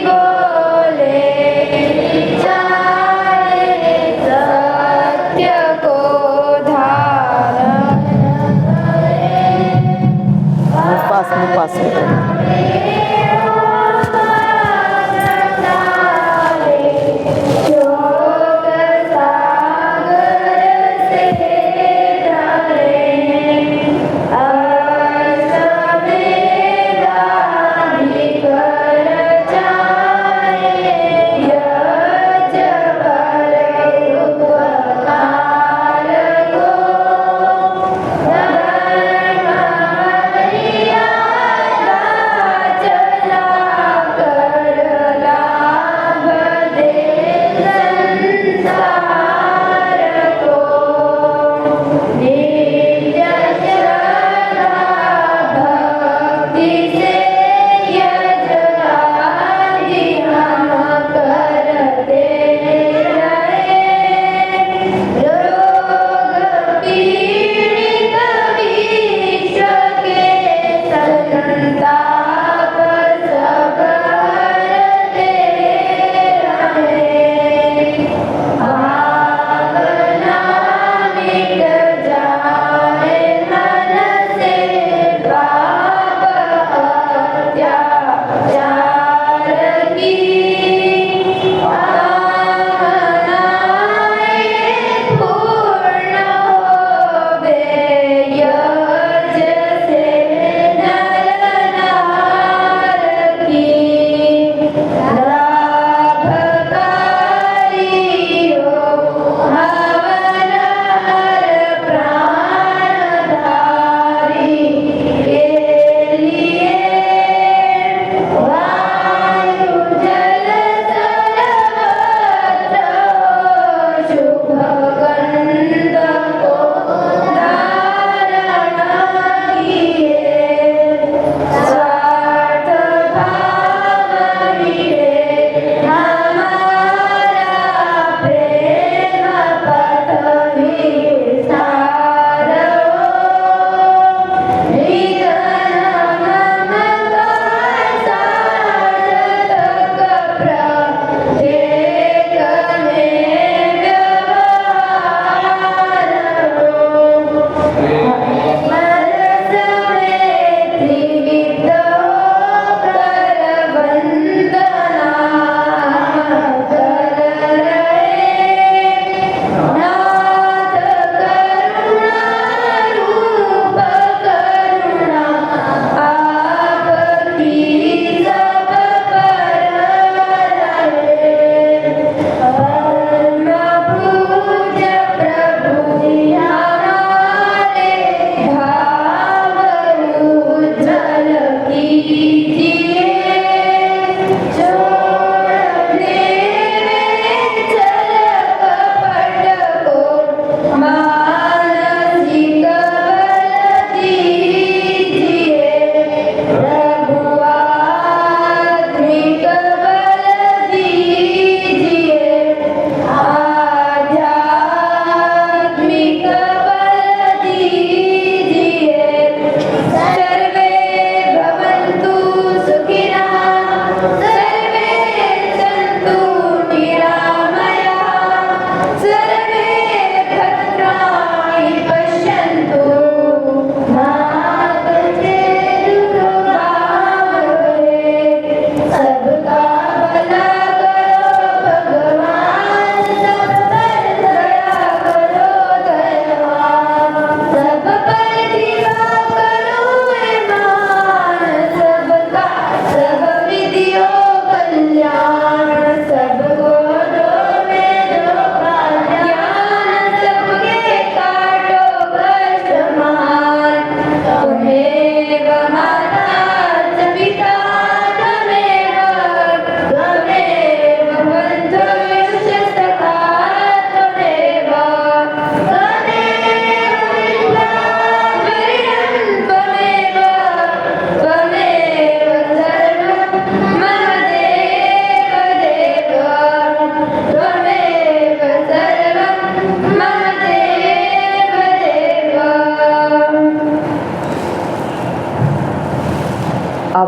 बोले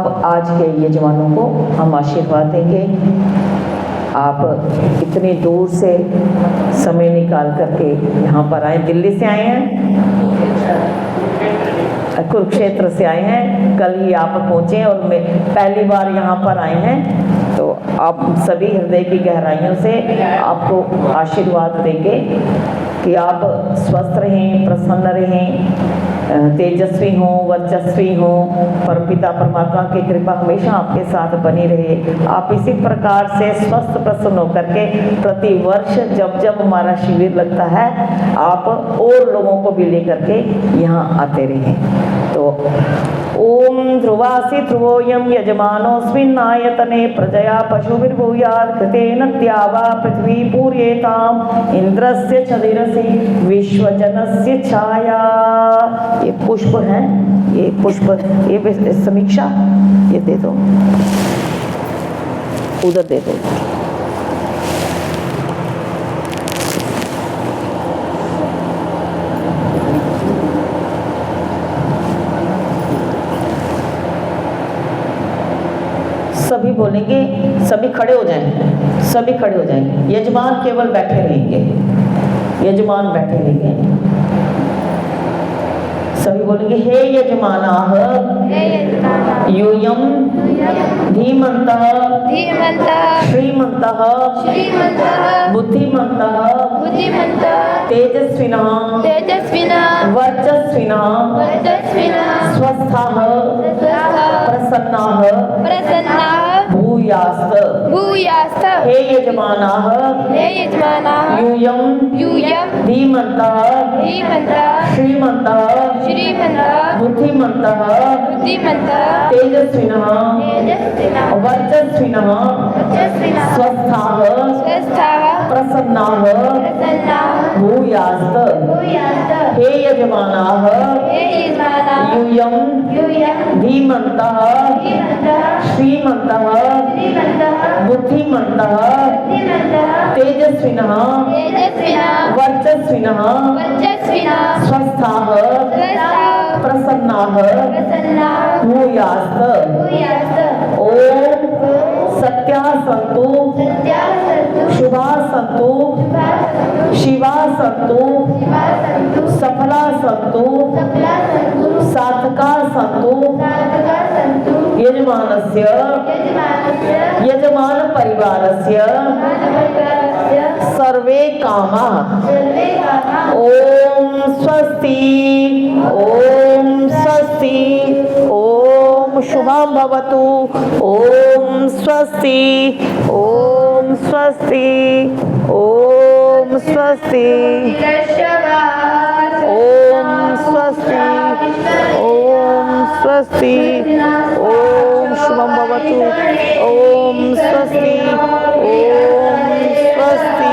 अब आज के यजमानों को हम आशीर्वाद देंगे। आप इतनी दूर से समय निकाल करके यहाँ पर आए, दिल्ली से आए हैं, कुरुक्षेत्र से आए हैं, कल ही आप पहुँचे और मैं पहली बार यहाँ पर आए हैं। तो आप सभी हृदय की गहराइयों से आपको आशीर्वाद देंगे कि आप स्वस्थ रहें, प्रसन्न रहें, तेजस्वी हों, वर्चस्वी हों, परमपिता परमात्मा की कृपा हमेशा आपके साथ बनी रहे। आप इसी प्रकार से स्वस्थ प्रसन्न होकर के प्रति वर्ष जब जब हमारा शिविर लगता है आप और लोगों को भी लेकर के यहाँ आते रहें। तो ओम ध्रुवासि ध्रुवोऽयं यजमानोऽस्मिन् आयतने प्रजया पशुभिर्भूयात् कृतेन द्यावा पृथ्वी पूर्येताम् इन्द्रस्य छदिरसि विश्वजनस्य छाया। ये पुष्प हैं, ये पुष्प, ये समीक्षा, ये दे दो, उधर दे दो। सभी बोलेंगे, सभी खड़े हो जाएं, सभी खड़े हो जाएंगे। यजमान केवल बैठे रहेंगे, यजमान बैठे रहेंगे। सभी बोलेंगे हे यजमानाः यूयं धीमन्तः श्रीमन्तः बुद्धिमन्तः तेजस्विनः वर्चस्विनः स्वस्थाः प्रसन्नाः भूयास्त हे यजमानाः यूयं धीमन्तः श्रीमन्तः बुद्धिमन्तः तेजस्विनः वर्चस्विनः स्वस्थाः प्रसन्नाः भूयास्त हे यजमानाः यूयं धीमन्तः श्रीमन्तः बुद्धिमन्तः तेजस्विनः वर्चस्विनः स्वस्थाः प्रसन्नाः भूयास्त। ओम सत्या सन्तु शुभा सन्तु शिवा सन्तु सफला सन्तु साधका सन्तु यजमानस्य यजमान परिवारस्य सर्वे कामाः ओम स्वस्ति ओम स्वस्ति ओम शुभं भवतु ओम स्वस्ति ओम स्वस्ति ओम स्वस्ति ओम स्वस्ति ओम स्वस्ति ओम शुभं भवतु ओम स्वस्ति ओम स्वस्ति।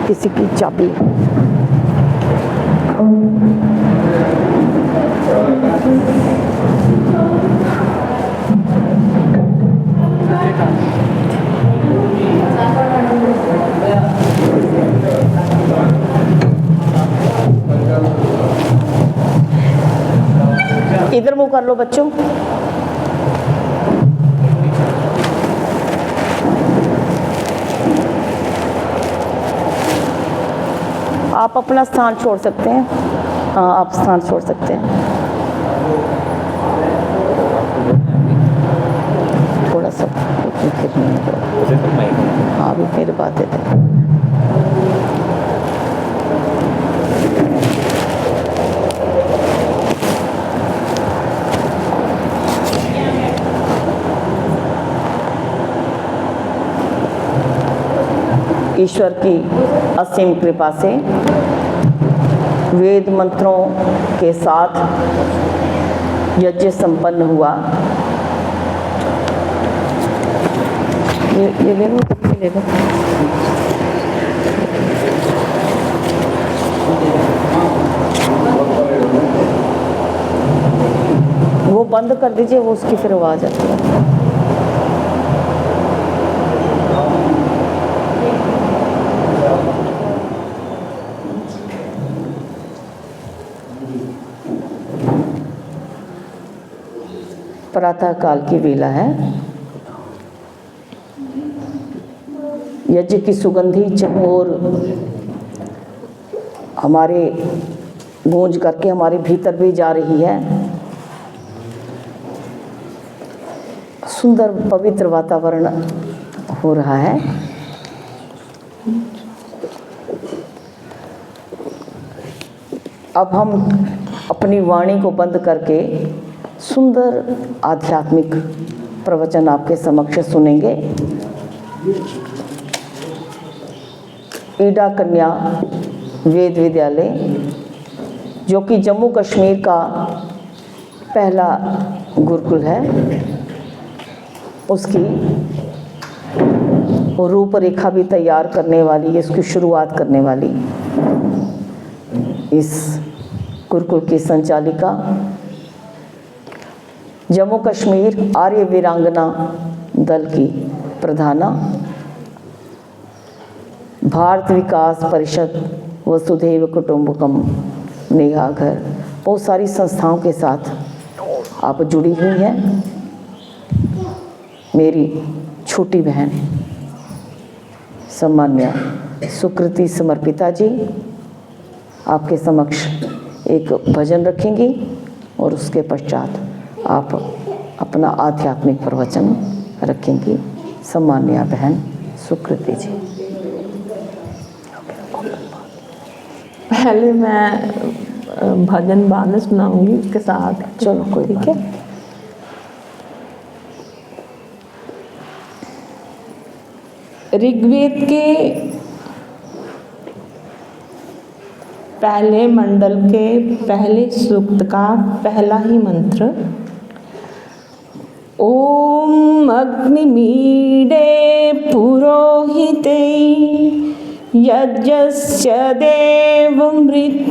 किसी की चाबी इधर मुंह कर लो बच्चों। आप अपना स्थान छोड़ सकते हैं, हाँ आप स्थान छोड़ सकते हैं। थोड़ा सा हाँ भी मेरे बात देते हैं। ईश्वर की असीम कृपा से वेद मंत्रों के साथ यज्ञ संपन्न हुआ। ये ले लो, ले लो। वो बंद कर दीजिए, वो उसकी फिर आवाज आती है। प्रातः काल की वेला है। यज्ञ की सुगंधी चकोर हमारे गूंज करके हमारे भीतर भी जा रही है। सुंदर पवित्र वातावरण हो रहा है। अब हम अपनी वाणी को बंद करके सुंदर आध्यात्मिक प्रवचन आपके समक्ष सुनेंगे। ईडा कन्या वेद विद्यालय, जो कि जम्मू कश्मीर का पहला गुरुकुल है, उसकी रूपरेखा भी तैयार करने वाली, इसकी शुरुआत करने वाली इस गुरुकुल की संचालिका, जम्मू कश्मीर आर्य वीरांगना दल की प्रधाना, भारत विकास परिषद वसुधैव कुटुंबकम नेहा घर, बहुत सारी संस्थाओं के साथ आप जुड़ी हुई हैं। मेरी छोटी बहन सम्मान्य सुकृति समर्पिता जी आपके समक्ष एक भजन रखेंगी और उसके पश्चात आप अपना आध्यात्मिक प्रवचन रखेंगी। सम्मान्य बहन सुकृति जी। पहले मैं भजन बान सुनाऊंगी, उसके साथ चलो कोई ठीक है। ऋग्वेद के पहले मंडल के पहले सूक्त का पहला ही मंत्र, ओम अग्निमीडे पुरोहिते यज्ञस्य देवमृत्विजं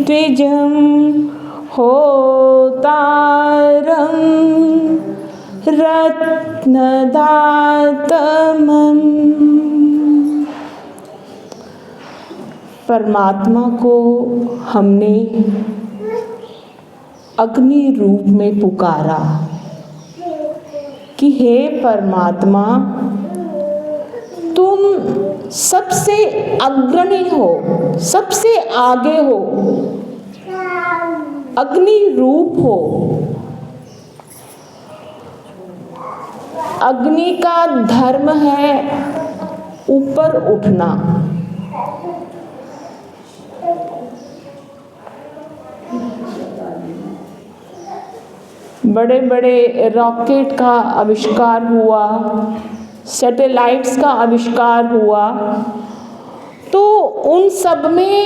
होतारं रत्नदातमम्। परमात्मा को हमने अग्नि रूप में पुकारा कि हे परमात्मा, तुम सबसे अग्रणी हो, सबसे आगे हो, अग्नि रूप हो। अग्नि का धर्म है ऊपर उठना। बड़े बड़े रॉकेट का आविष्कार हुआ, सैटेलाइट्स का आविष्कार हुआ, तो उन सब में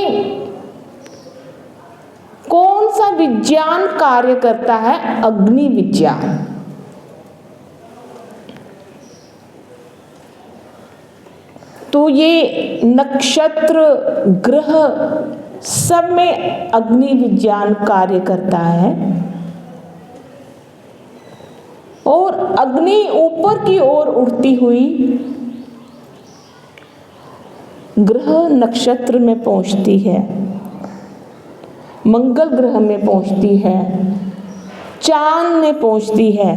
कौन सा विज्ञान कार्य करता है? अग्नि विज्ञान। तो ये नक्षत्र ग्रह सब में अग्नि विज्ञान कार्य करता है और अग्नि ऊपर की ओर उड़ती हुई ग्रह नक्षत्र में पहुंचती है, मंगल ग्रह में पहुंचती है, चांद में पहुंचती है।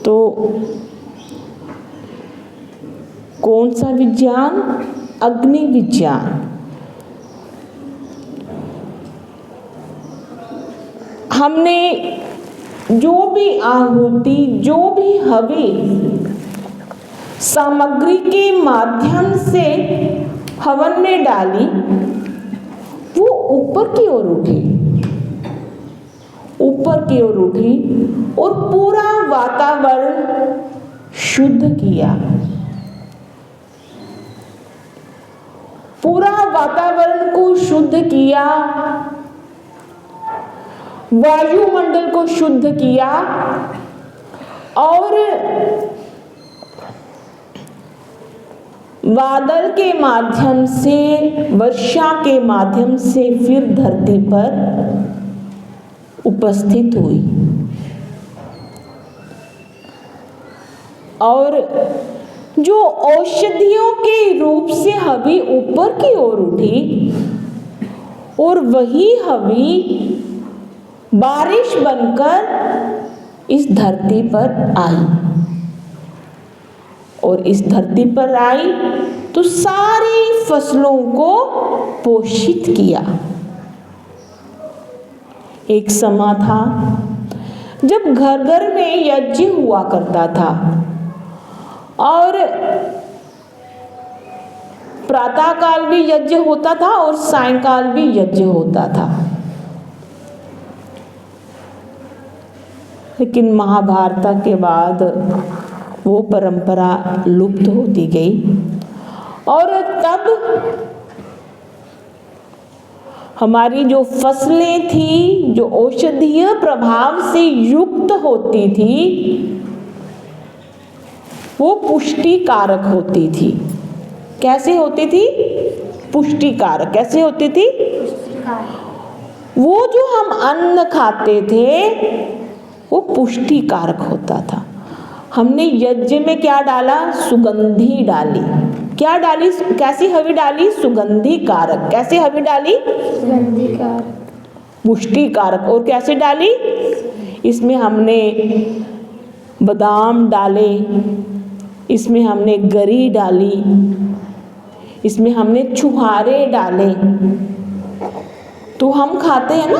तो कौन सा विज्ञान? अग्नि विज्ञान। हमने जो भी आहुति, जो भी हवि सामग्री के माध्यम से हवन में डाली, वो ऊपर की ओर उठी, ऊपर की ओर उठी और पूरा वातावरण शुद्ध किया। पूरा वातावरण को शुद्ध किया, वायुमंडल को शुद्ध किया और बादल के माध्यम से, वर्षा के माध्यम से फिर धरती पर उपस्थित हुई। और जो औषधियों के रूप से हवि ऊपर की ओर उठी और वही हवि बारिश बनकर इस धरती पर आई, और इस धरती पर आई तो सारी फसलों को पोषित किया। एक समय था जब घर घर में यज्ञ हुआ करता था, और प्रातःकाल भी यज्ञ होता था और सायंकाल भी यज्ञ होता था। लेकिन महाभारत के बाद वो परंपरा लुप्त होती गई, और तब हमारी जो फसलें थी, जो औषधीय प्रभाव से युक्त होती थी, वो पुष्टिकारक होती थी। कैसे होती थी? पुष्टिकारक। कैसे होती थी? वो जो हम अन्न खाते थे वो पुष्टिकारक होता था। हमने यज्ञ में क्या डाला? सुगंधी डाली। क्या डाली? कैसी हवी डाली? सुगंधी कारक। कैसे हवी डाली? सुगंधी कारक। पुष्टिकारक। और कैसे डाली? इसमें हमने बादाम डाले, इसमें हमने गरी डाली, इसमें हमने छुहारे डाले। तो हम खाते हैं ना,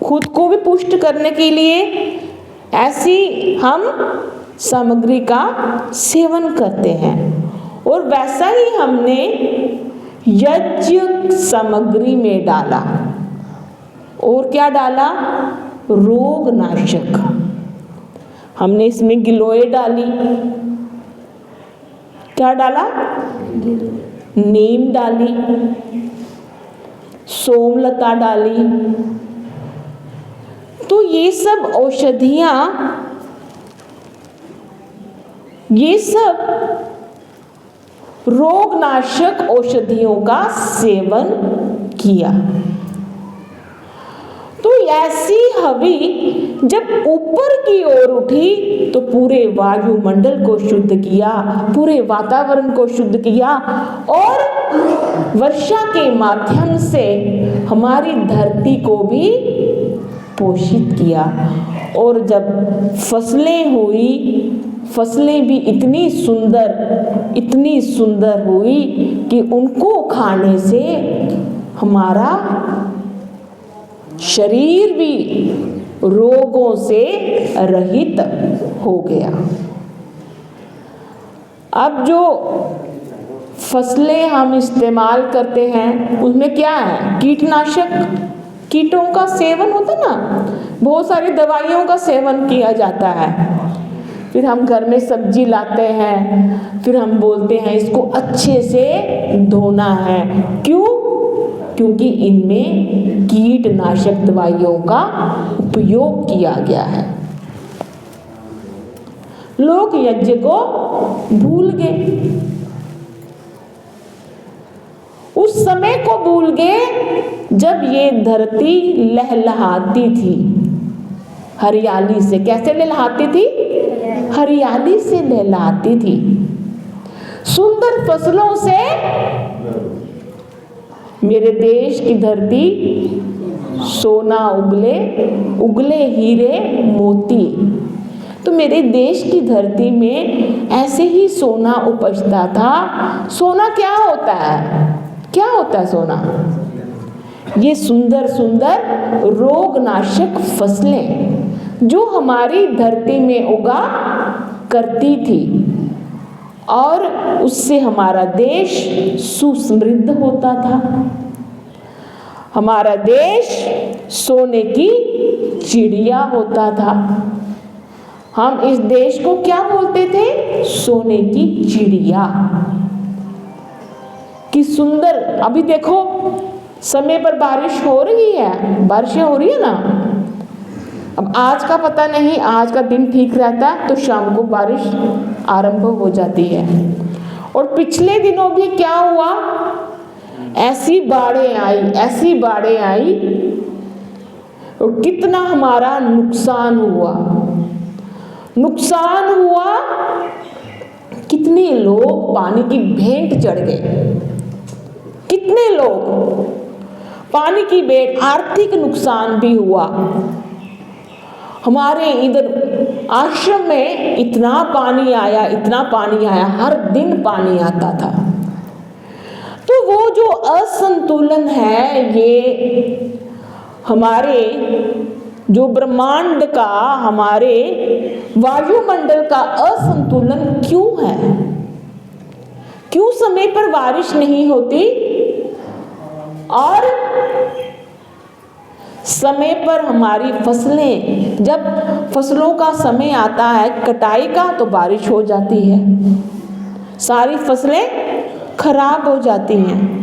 खुद को भी पुष्ट करने के लिए ऐसी हम सामग्री का सेवन करते हैं। और वैसा ही हमने यज्ञ सामग्री में डाला। और क्या डाला? रोगनाशक। हमने इसमें गिलोय डाली। क्या डाला? नीम डाली, सोमलता डाली। तो ये सब औषधियां, ये सब रोगनाशक औषधियों का सेवन किया। तो ऐसी हवी जब ऊपर की ओर उठी तो पूरे वायुमंडल को शुद्ध किया, पूरे वातावरण को शुद्ध किया, और वर्षा के माध्यम से हमारी धरती को भी पोषित किया। और जब फसलें हुई, फसलें भी इतनी सुंदर हुई कि उनको खाने से हमारा शरीर भी रोगों से रहित हो गया। अब जो फसलें हम इस्तेमाल करते हैं उसमें क्या है? कीटनाशक, कीटों का सेवन होता ना, बहुत सारी दवाइयों का सेवन किया जाता है। फिर हम घर में सब्जी लाते हैं, फिर हम बोलते हैं इसको अच्छे से धोना है। क्यों? क्योंकि इनमें कीटनाशक दवाइयों का उपयोग किया गया है। लोग यज्ञ को भूल गए, उस समय को भूल गए जब ये धरती लहलहाती थी हरियाली से। कैसे लहलहाती थी? हरियाली से लहलहाती थी, सुंदर फसलों से। मेरे देश की धरती सोना उगले हीरे मोती। तो मेरे देश की धरती में ऐसे ही सोना उपजता था। सोना क्या होता है? क्या होता है सोना? ये सुंदर सुंदर रोगनाशक फसलें जो हमारी धरती में उगा करती थी, और उससे हमारा देश सुसमृद्ध होता था। हमारा देश सोने की चिड़िया होता था। हम इस देश को क्या बोलते थे? सोने की चिड़िया। कि सुंदर। अभी देखो समय पर बारिश हो रही है, बारिशें हो रही है ना। अब आज का पता नहीं, आज का दिन ठीक रहता तो शाम को बारिश आरंभ हो जाती है। और पिछले दिनों भी क्या हुआ? ऐसी बाढ़ें आई, और कितना हमारा नुकसान हुआ। कितने लोग पानी की भेंट चढ़ गए, कितने लोग पानी की भेंट। आर्थिक नुकसान भी हुआ, हमारे इधर आश्रम में इतना पानी आया, इतना पानी आया, हर दिन पानी आता था। तो वो जो असंतुलन है, ये हमारे जो ब्रह्मांड का, हमारे वायुमंडल का असंतुलन क्यों है? क्यों समय पर बारिश नहीं होती और समय पर हमारी फसलें, जब फसलों का समय आता है कटाई का, तो बारिश हो जाती है, सारी फसलें खराब हो जाती हैं।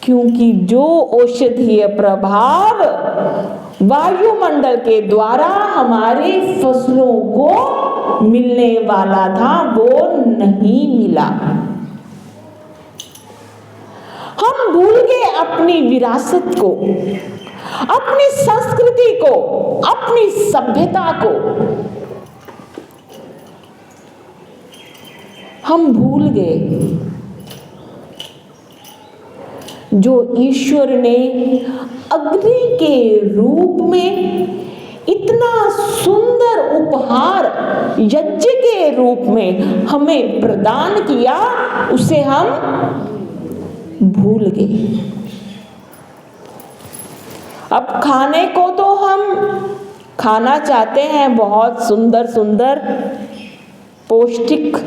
क्योंकि जो औषधीय प्रभाव वायुमंडल के द्वारा हमारी फसलों को मिलने वाला था, वो नहीं मिला। हम भूल गए अपनी विरासत को, अपनी संस्कृति को, अपनी सभ्यता को हम भूल गए। जो ईश्वर ने अग्नि के रूप में इतना सुंदर उपहार यज्ञ के रूप में हमें प्रदान किया, उसे हम भूल गए। अब खाने को तो हम खाना चाहते हैं बहुत सुंदर सुंदर पौष्टिक।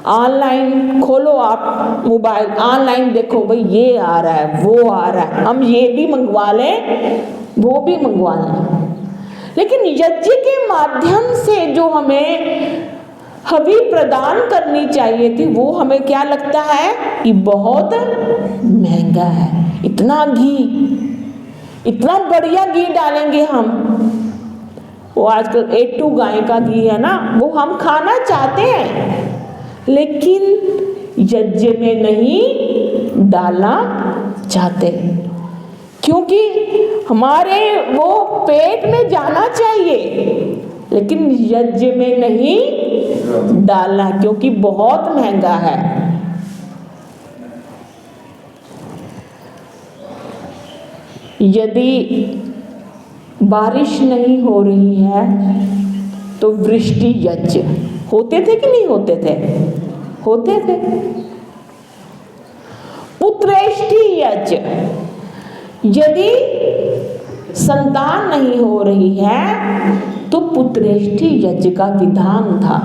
ऑनलाइन खोलो आप मोबाइल, ऑनलाइन देखो भाई ये आ रहा है, वो आ रहा है, हम ये भी मंगवा लें, वो भी मंगवा लें। लेकिन यज्ञ के माध्यम से जो हमें हवि प्रदान करनी चाहिए थी, वो हमें क्या लगता है कि बहुत महंगा है। इतना घी, इतना बढ़िया घी डालेंगे हम, वो आजकल A2 गाय का घी है ना, वो हम खाना चाहते हैं, लेकिन यज्ञ में नहीं डालना चाहते, क्योंकि हमारे वो पेट में जाना चाहिए, लेकिन यज्ञ में नहीं डालना, क्योंकि बहुत महंगा है। यदि बारिश नहीं हो रही है तो वृष्टि यज्ञ होते थे कि नहीं होते थे? होते थे। पुत्रेष्टि यज्ञ, यदि संतान नहीं हो रही है तो पुत्रेष्टि यज्ञ का विधान था।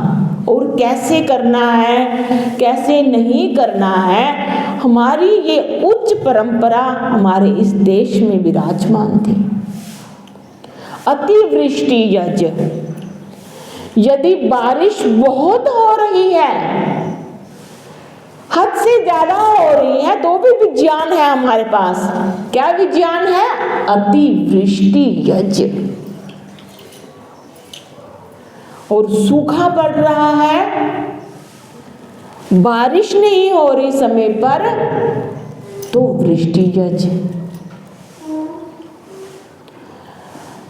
और कैसे करना है, कैसे नहीं करना है, हमारी ये उच्च परंपरा हमारे इस देश में विराजमान थी। अतिवृष्टि यज्ञ, यदि बारिश बहुत हो रही है, हद से ज्यादा हो रही है, तो भी विज्ञान है हमारे पास। क्या विज्ञान है? अतिवृष्टि यज्ञ। और सूखा पड़ रहा है, बारिश नहीं हो रही समय पर, तो वृष्टि यज्ञ।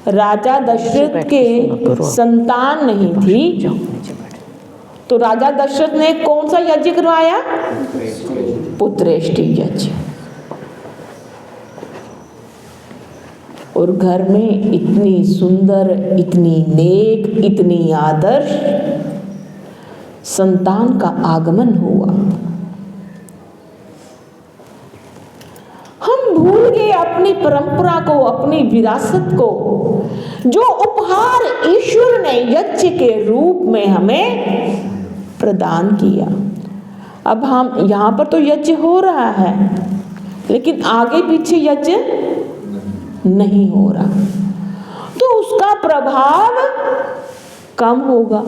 राजा दशरथ के संतान नहीं थी, तो राजा दशरथ ने कौन सा यज्ञ करवाया? पुत्रेष्टि यज्ञ। और घर में इतनी सुंदर, इतनी नेक, इतनी आदर्श संतान का आगमन हुआ। हम भूल गए अपनी परंपरा को, अपनी विरासत को, जो उपहार ईश्वर ने यज्ञ के रूप में हमें प्रदान किया। अब हम यहाँ पर तो यज्ञ हो रहा है, लेकिन आगे पीछे यज्ञ नहीं हो रहा, तो उसका प्रभाव कम होगा।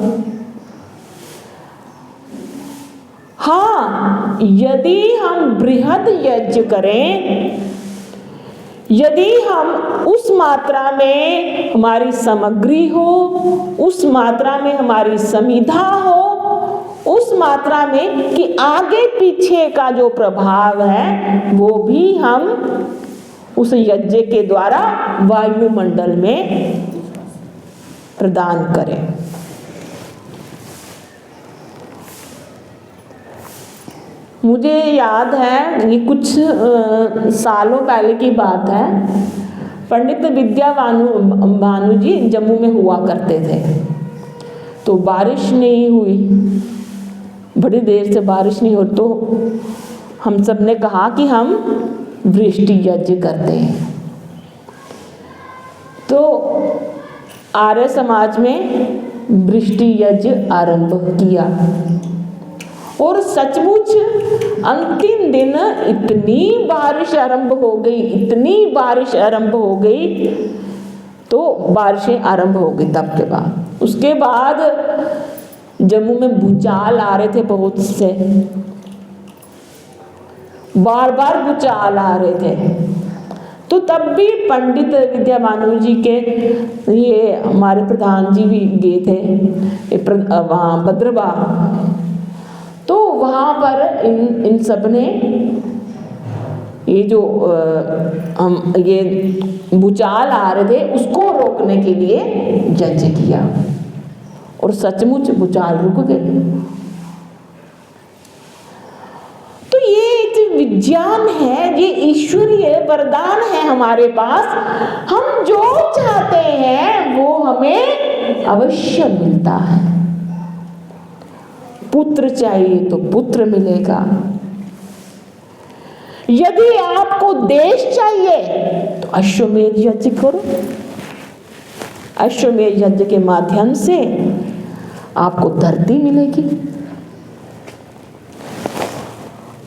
हाँ, यदि हम बृहद यज्ञ करें, यदि हम उस मात्रा में हमारी सामग्री हो, उस मात्रा में हमारी समिधा हो, उस मात्रा में कि आगे पीछे का जो प्रभाव है वो भी हम उस यज्ञ के द्वारा वायुमंडल में प्रदान करें। मुझे याद है, ये कुछ सालों पहले की बात है, पंडित विद्या भानु जी जम्मू में हुआ करते थे। तो बारिश नहीं हुई, बड़ी देर से बारिश नहीं हो, तो हम सब ने कहा कि हम वृष्टि यज्ञ करते हैं। तो आर्य समाज में वृष्टि यज्ञ आरंभ किया और सचमुच अंतिम दिन इतनी बारिश आरंभ हो गई, इतनी बारिश आरंभ हो गई, तो बारिशें आरंभ हो गई। तब के बाद उसके बाद जम्मू में भूचाल आ रहे थे, बहुत से बार बार भूचाल आ रहे थे। तो तब भी पंडित विद्या भानु जी के ये हमारे प्रधान जी भी गए थे वहाँ भद्रवा। तो वहाँ पर इन सब ने ये जो हम ये भूचाल आ रहे थे उसको रोकने के लिए यज्ञ किया और सचमुच भूचाल रुक गए। तो ये एक विज्ञान है, ये ईश्वरीय वरदान है हमारे पास। हम जो चाहते हैं वो हमें अवश्य मिलता है। पुत्र चाहिए तो पुत्र मिलेगा, यदि आपको देश चाहिए तो अश्वमेध यज्ञ करो। अश्वमेध यज्ञ के माध्यम से आपको धरती मिलेगी।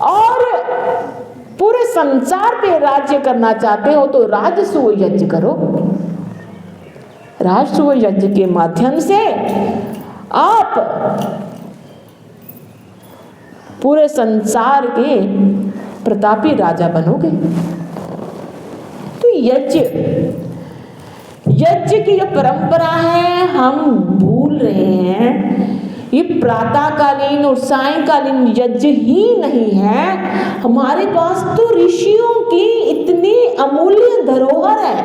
और पूरे संसार पे राज्य करना चाहते हो तो राजसूय यज्ञ करो। राजसूय यज्ञ के माध्यम से आप पूरे संसार के प्रतापी राजा बनोगे। तो यज्ञ की जो परंपरा है हम भूल रहे हैं। ये प्रातःकालीन और सायंकालीन यज्ञ ही नहीं है, हमारे पास तो ऋषियों की इतनी अमूल्य धरोहर है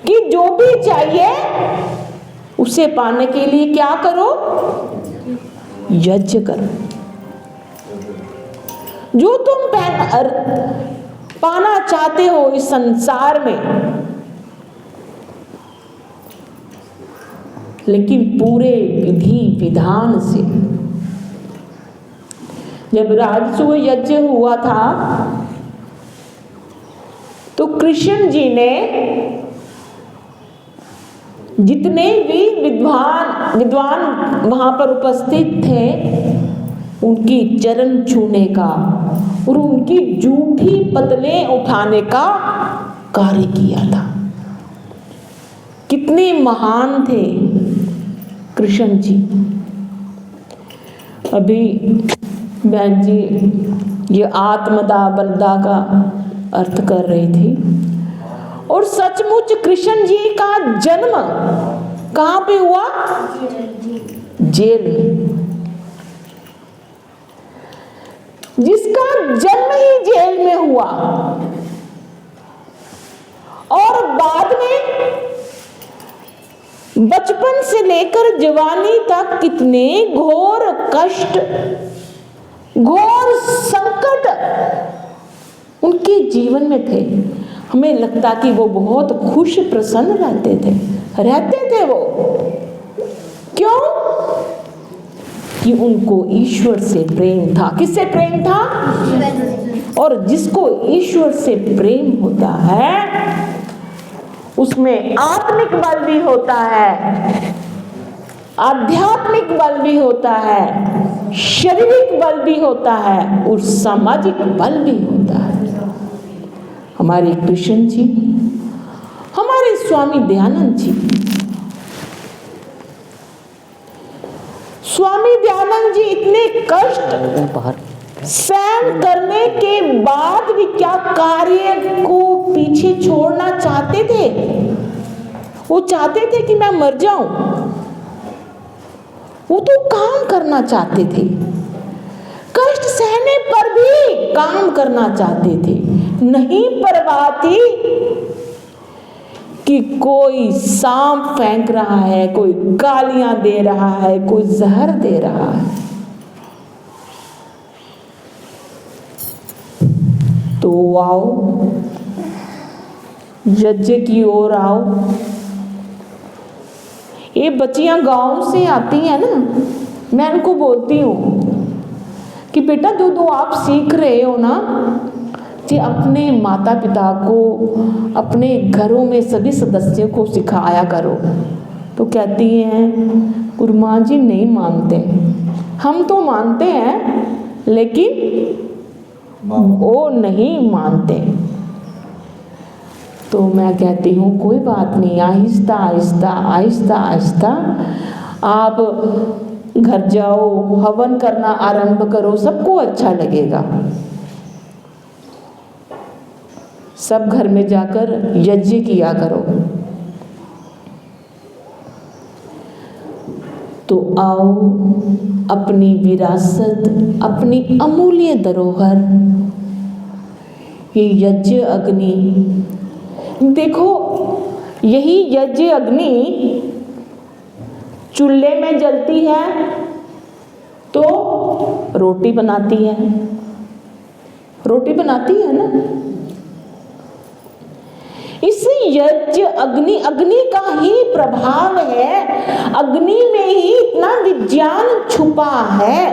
कि जो भी चाहिए उसे पाने के लिए क्या करो, यज्ञ करो। जो तुम पाना चाहते हो इस संसार में, लेकिन पूरे विधि विधान से। जब राजसूय यज्ञ हुआ था तो कृष्ण जी ने जितने भी विद्वान वहां पर उपस्थित थे उनकी चरण छूने का और उनकी जूठी पतलें उठाने का कार्य किया था। कितने महान थे कृष्ण जी। अभी बहन जी ये आत्मदा बलदा का अर्थ कर रही थी। और सचमुच कृष्ण जी का जन्म कहाँ पे हुआ? जेल में। जिसका जन्म ही जेल में हुआ और बाद में बचपन से लेकर जवानी तक कितने घोर कष्ट, घोर संकट उनके जीवन में थे। हमें लगता कि वो बहुत खुश प्रसन्न रहते थे वो। क्यों? कि उनको ईश्वर से प्रेम था। किससे प्रेम था? और जिसको ईश्वर से प्रेम होता है उसमें आत्मिक बल भी होता है, आध्यात्मिक बल भी होता है, शारीरिक बल भी होता है और सामाजिक बल भी होता है। हमारे कृष्ण जी, हमारे स्वामी दयानंद जी, स्वामी दयानंद जी इतने कष्ट सहन करने के बाद भी क्या कार्य को पीछे छोड़ना चाहते थे? वो चाहते थे कि मैं मर जाऊं। वो तो काम करना चाहते थे, कष्ट सहने पर भी काम करना चाहते थे। नहीं परवाह थी कि कोई सांप फेंक रहा है, कोई गालियां दे रहा है, कोई जहर दे रहा है। तो आओ यज्ञ की ओर आओ। ये बच्चियां गांव से आती हैं ना, मैं उनको बोलती हूँ कि बेटा जो आप सीख रहे हो ना, कि अपने माता पिता को, अपने घरों में सभी सदस्यों को सिखाया करो। तो कहती हैं गुरुमाँ जी नहीं मानते। हम तो मानते हैं लेकिन वो नहीं मानते। तो मैं कहती हूँ कोई बात नहीं, आहिस्ता आहिस्ता आहिस्ता आहिस्ता आप घर जाओ, हवन करना आरंभ करो, सबको अच्छा लगेगा। सब घर में जाकर यज्ञ किया करो। तो आओ अपनी विरासत, अपनी अमूल्य धरोहर, ये यज्ञ अग्नि, देखो यही यज्ञ अग्नि चूल्हे में जलती है तो रोटी बनाती है, रोटी बनाती है ना। इस यज्ञ अग्नि, अग्नि का ही प्रभाव है, अग्नि में ही इतना विज्ञान छुपा है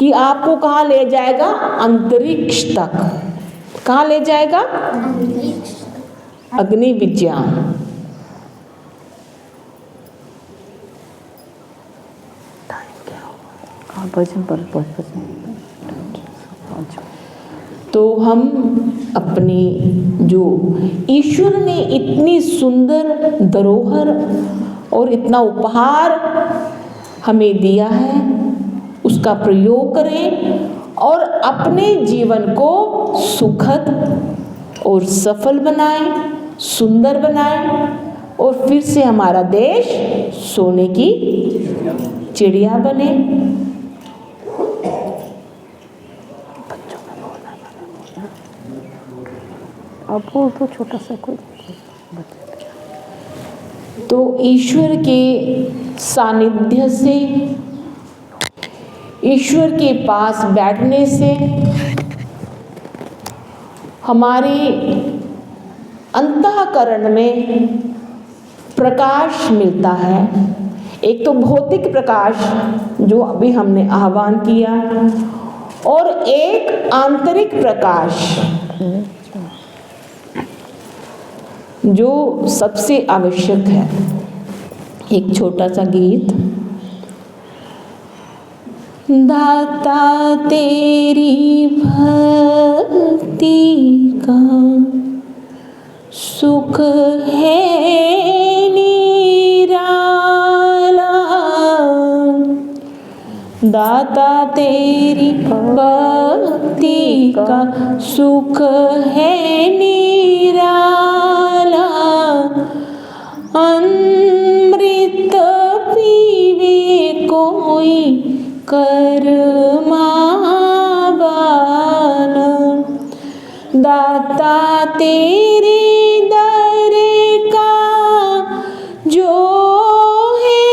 कि आपको कहाँ ले जाएगा, अंतरिक्ष तक। कहाँ ले जाएगा, अग्नि विज्ञान। तो हम अपनी जो ईश्वर ने इतनी सुंदर धरोहर और इतना उपहार हमें दिया है, उसका प्रयोग करें और अपने जीवन को सुखद और सफल बनाएं, सुंदर बनाएं, और फिर से हमारा देश सोने की चिड़िया बने। अब वो तो छोटा सा कोई। तो ईश्वर के सानिध्य से, ईश्वर के पास बैठने से हमारे अंतःकरण में प्रकाश मिलता है। एक तो भौतिक प्रकाश जो अभी हमने आह्वान किया, और एक आंतरिक प्रकाश जो सबसे आवश्यक है। एक छोटा सा गीत। दाता तेरी भक्ति का सुख है निराला, दाता तेरी भक्ति का सुख है निराला, अमृत पीवे कोई कर्मावान, दाता तेरे दर का जो है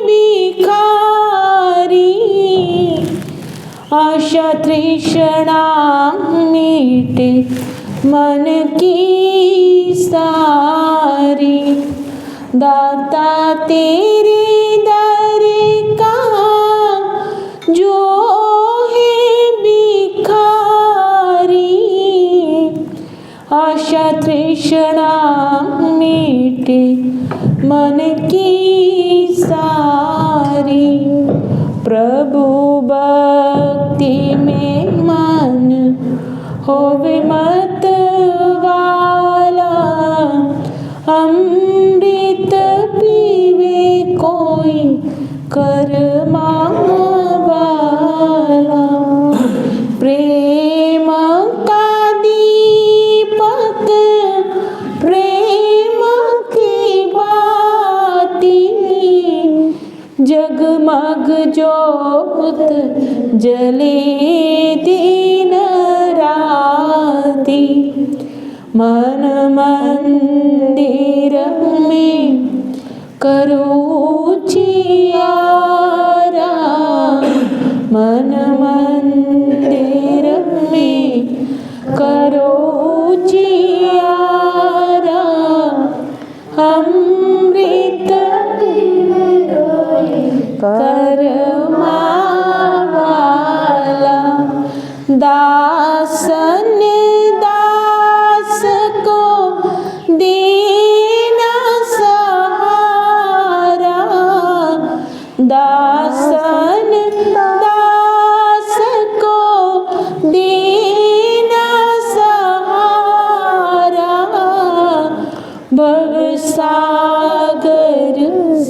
भिखारी, आशा तृष्णा मीटे मन की सारी, दाता तेरे दर का जो है भिखारी, आशा तृष्णा मीटे मन की सारी, प्रभु भक्ति में मन होवे मत वाला, अमृत पीवे कोई कर्मा वाला, प्रेम का दीपक प्रेम की बाती, जगमग जोत जले दिन राती, मन मंदिर में करो जियारा, मन मंदिर में करो जियारा,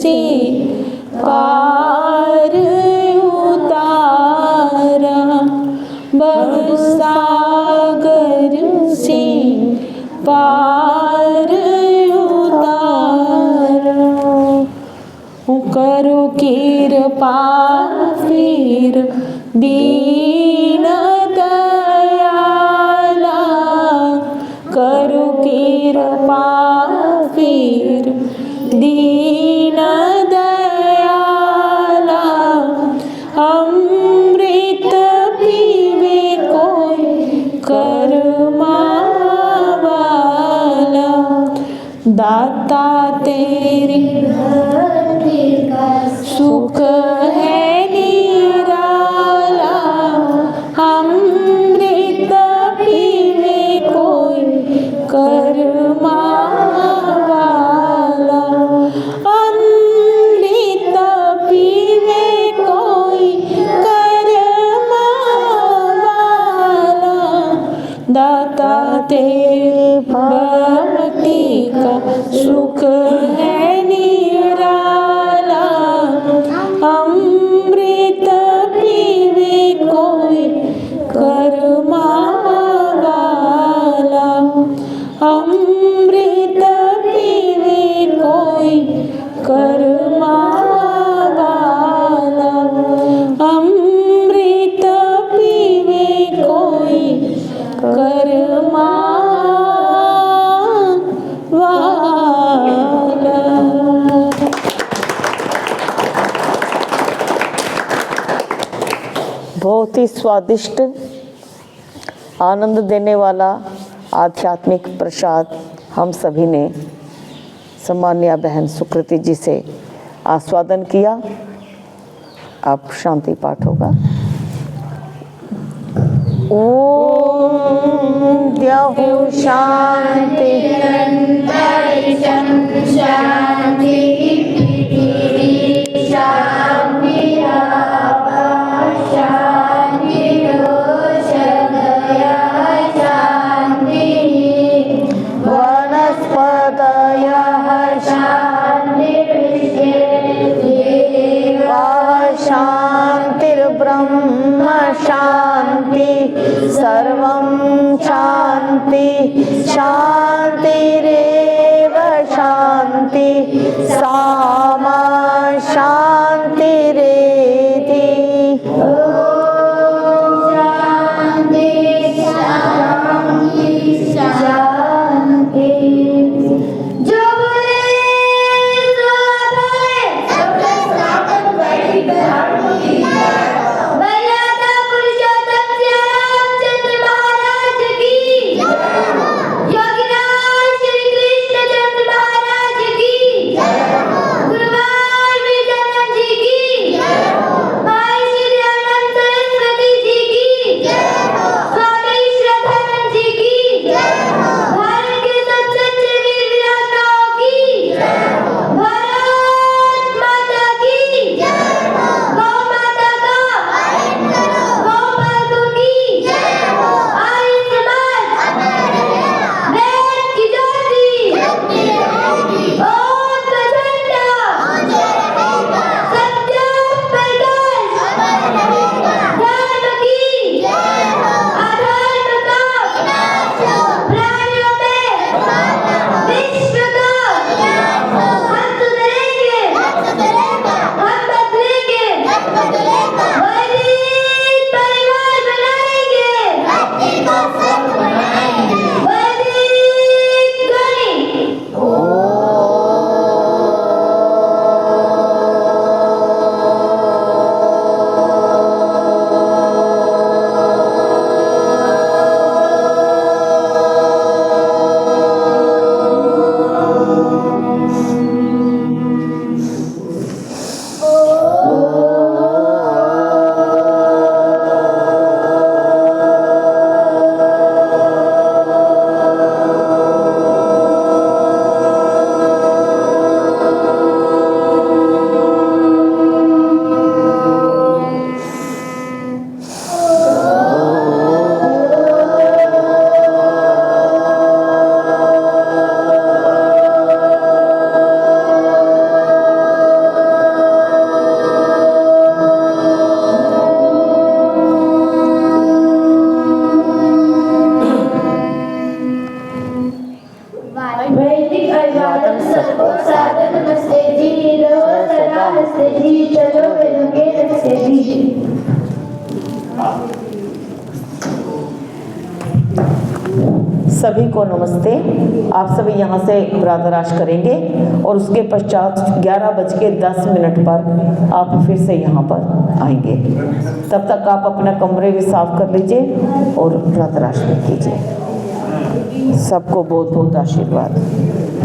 से पार उतारा, भवसागर से पार उतारा। करो कृपा फिर दीन दयाला, करो कृपा फिर दीन दयाला। अमृत पीवे कोई कर्मा वाला, दाता तेरी सुख है निराला। अमृत पीवे कोई कर्मा वाला, अमृत पीवे कोई कर्मा वाला। दाता तेरे भक्ति का सुख है निराला। अमृत पीवे कोई कर्मा वाला, अमृत पीवे कोई कर्मा वाला, अमृत पीवे कोई कर्मा वाला। बहुत ही स्वादिष्ट, आनंद देने वाला आध्यात्मिक प्रसाद हम सभी ने सम्मान्य बहन सुकृति जी से आस्वादन किया। अब शांति पाठ होगा। ओम द्यौः शांति वनस्पतयः शान्तिर्ब्रह्म शान्ति, सर्वं शान्ति शान्तिरेव शान्ति, सामा शान्तिरेधि। गुरुवार विजय जी की सभी को नमस्ते। आप सभी यहाँ से प्रातराश करेंगे और उसके पश्चात 11:10 पर आप फिर से यहाँ पर आएंगे। तब तक आप अपना कमरे भी साफ कर लीजिए और प्रातराश भी कीजिए। सबको बहुत बहुत आशीर्वाद।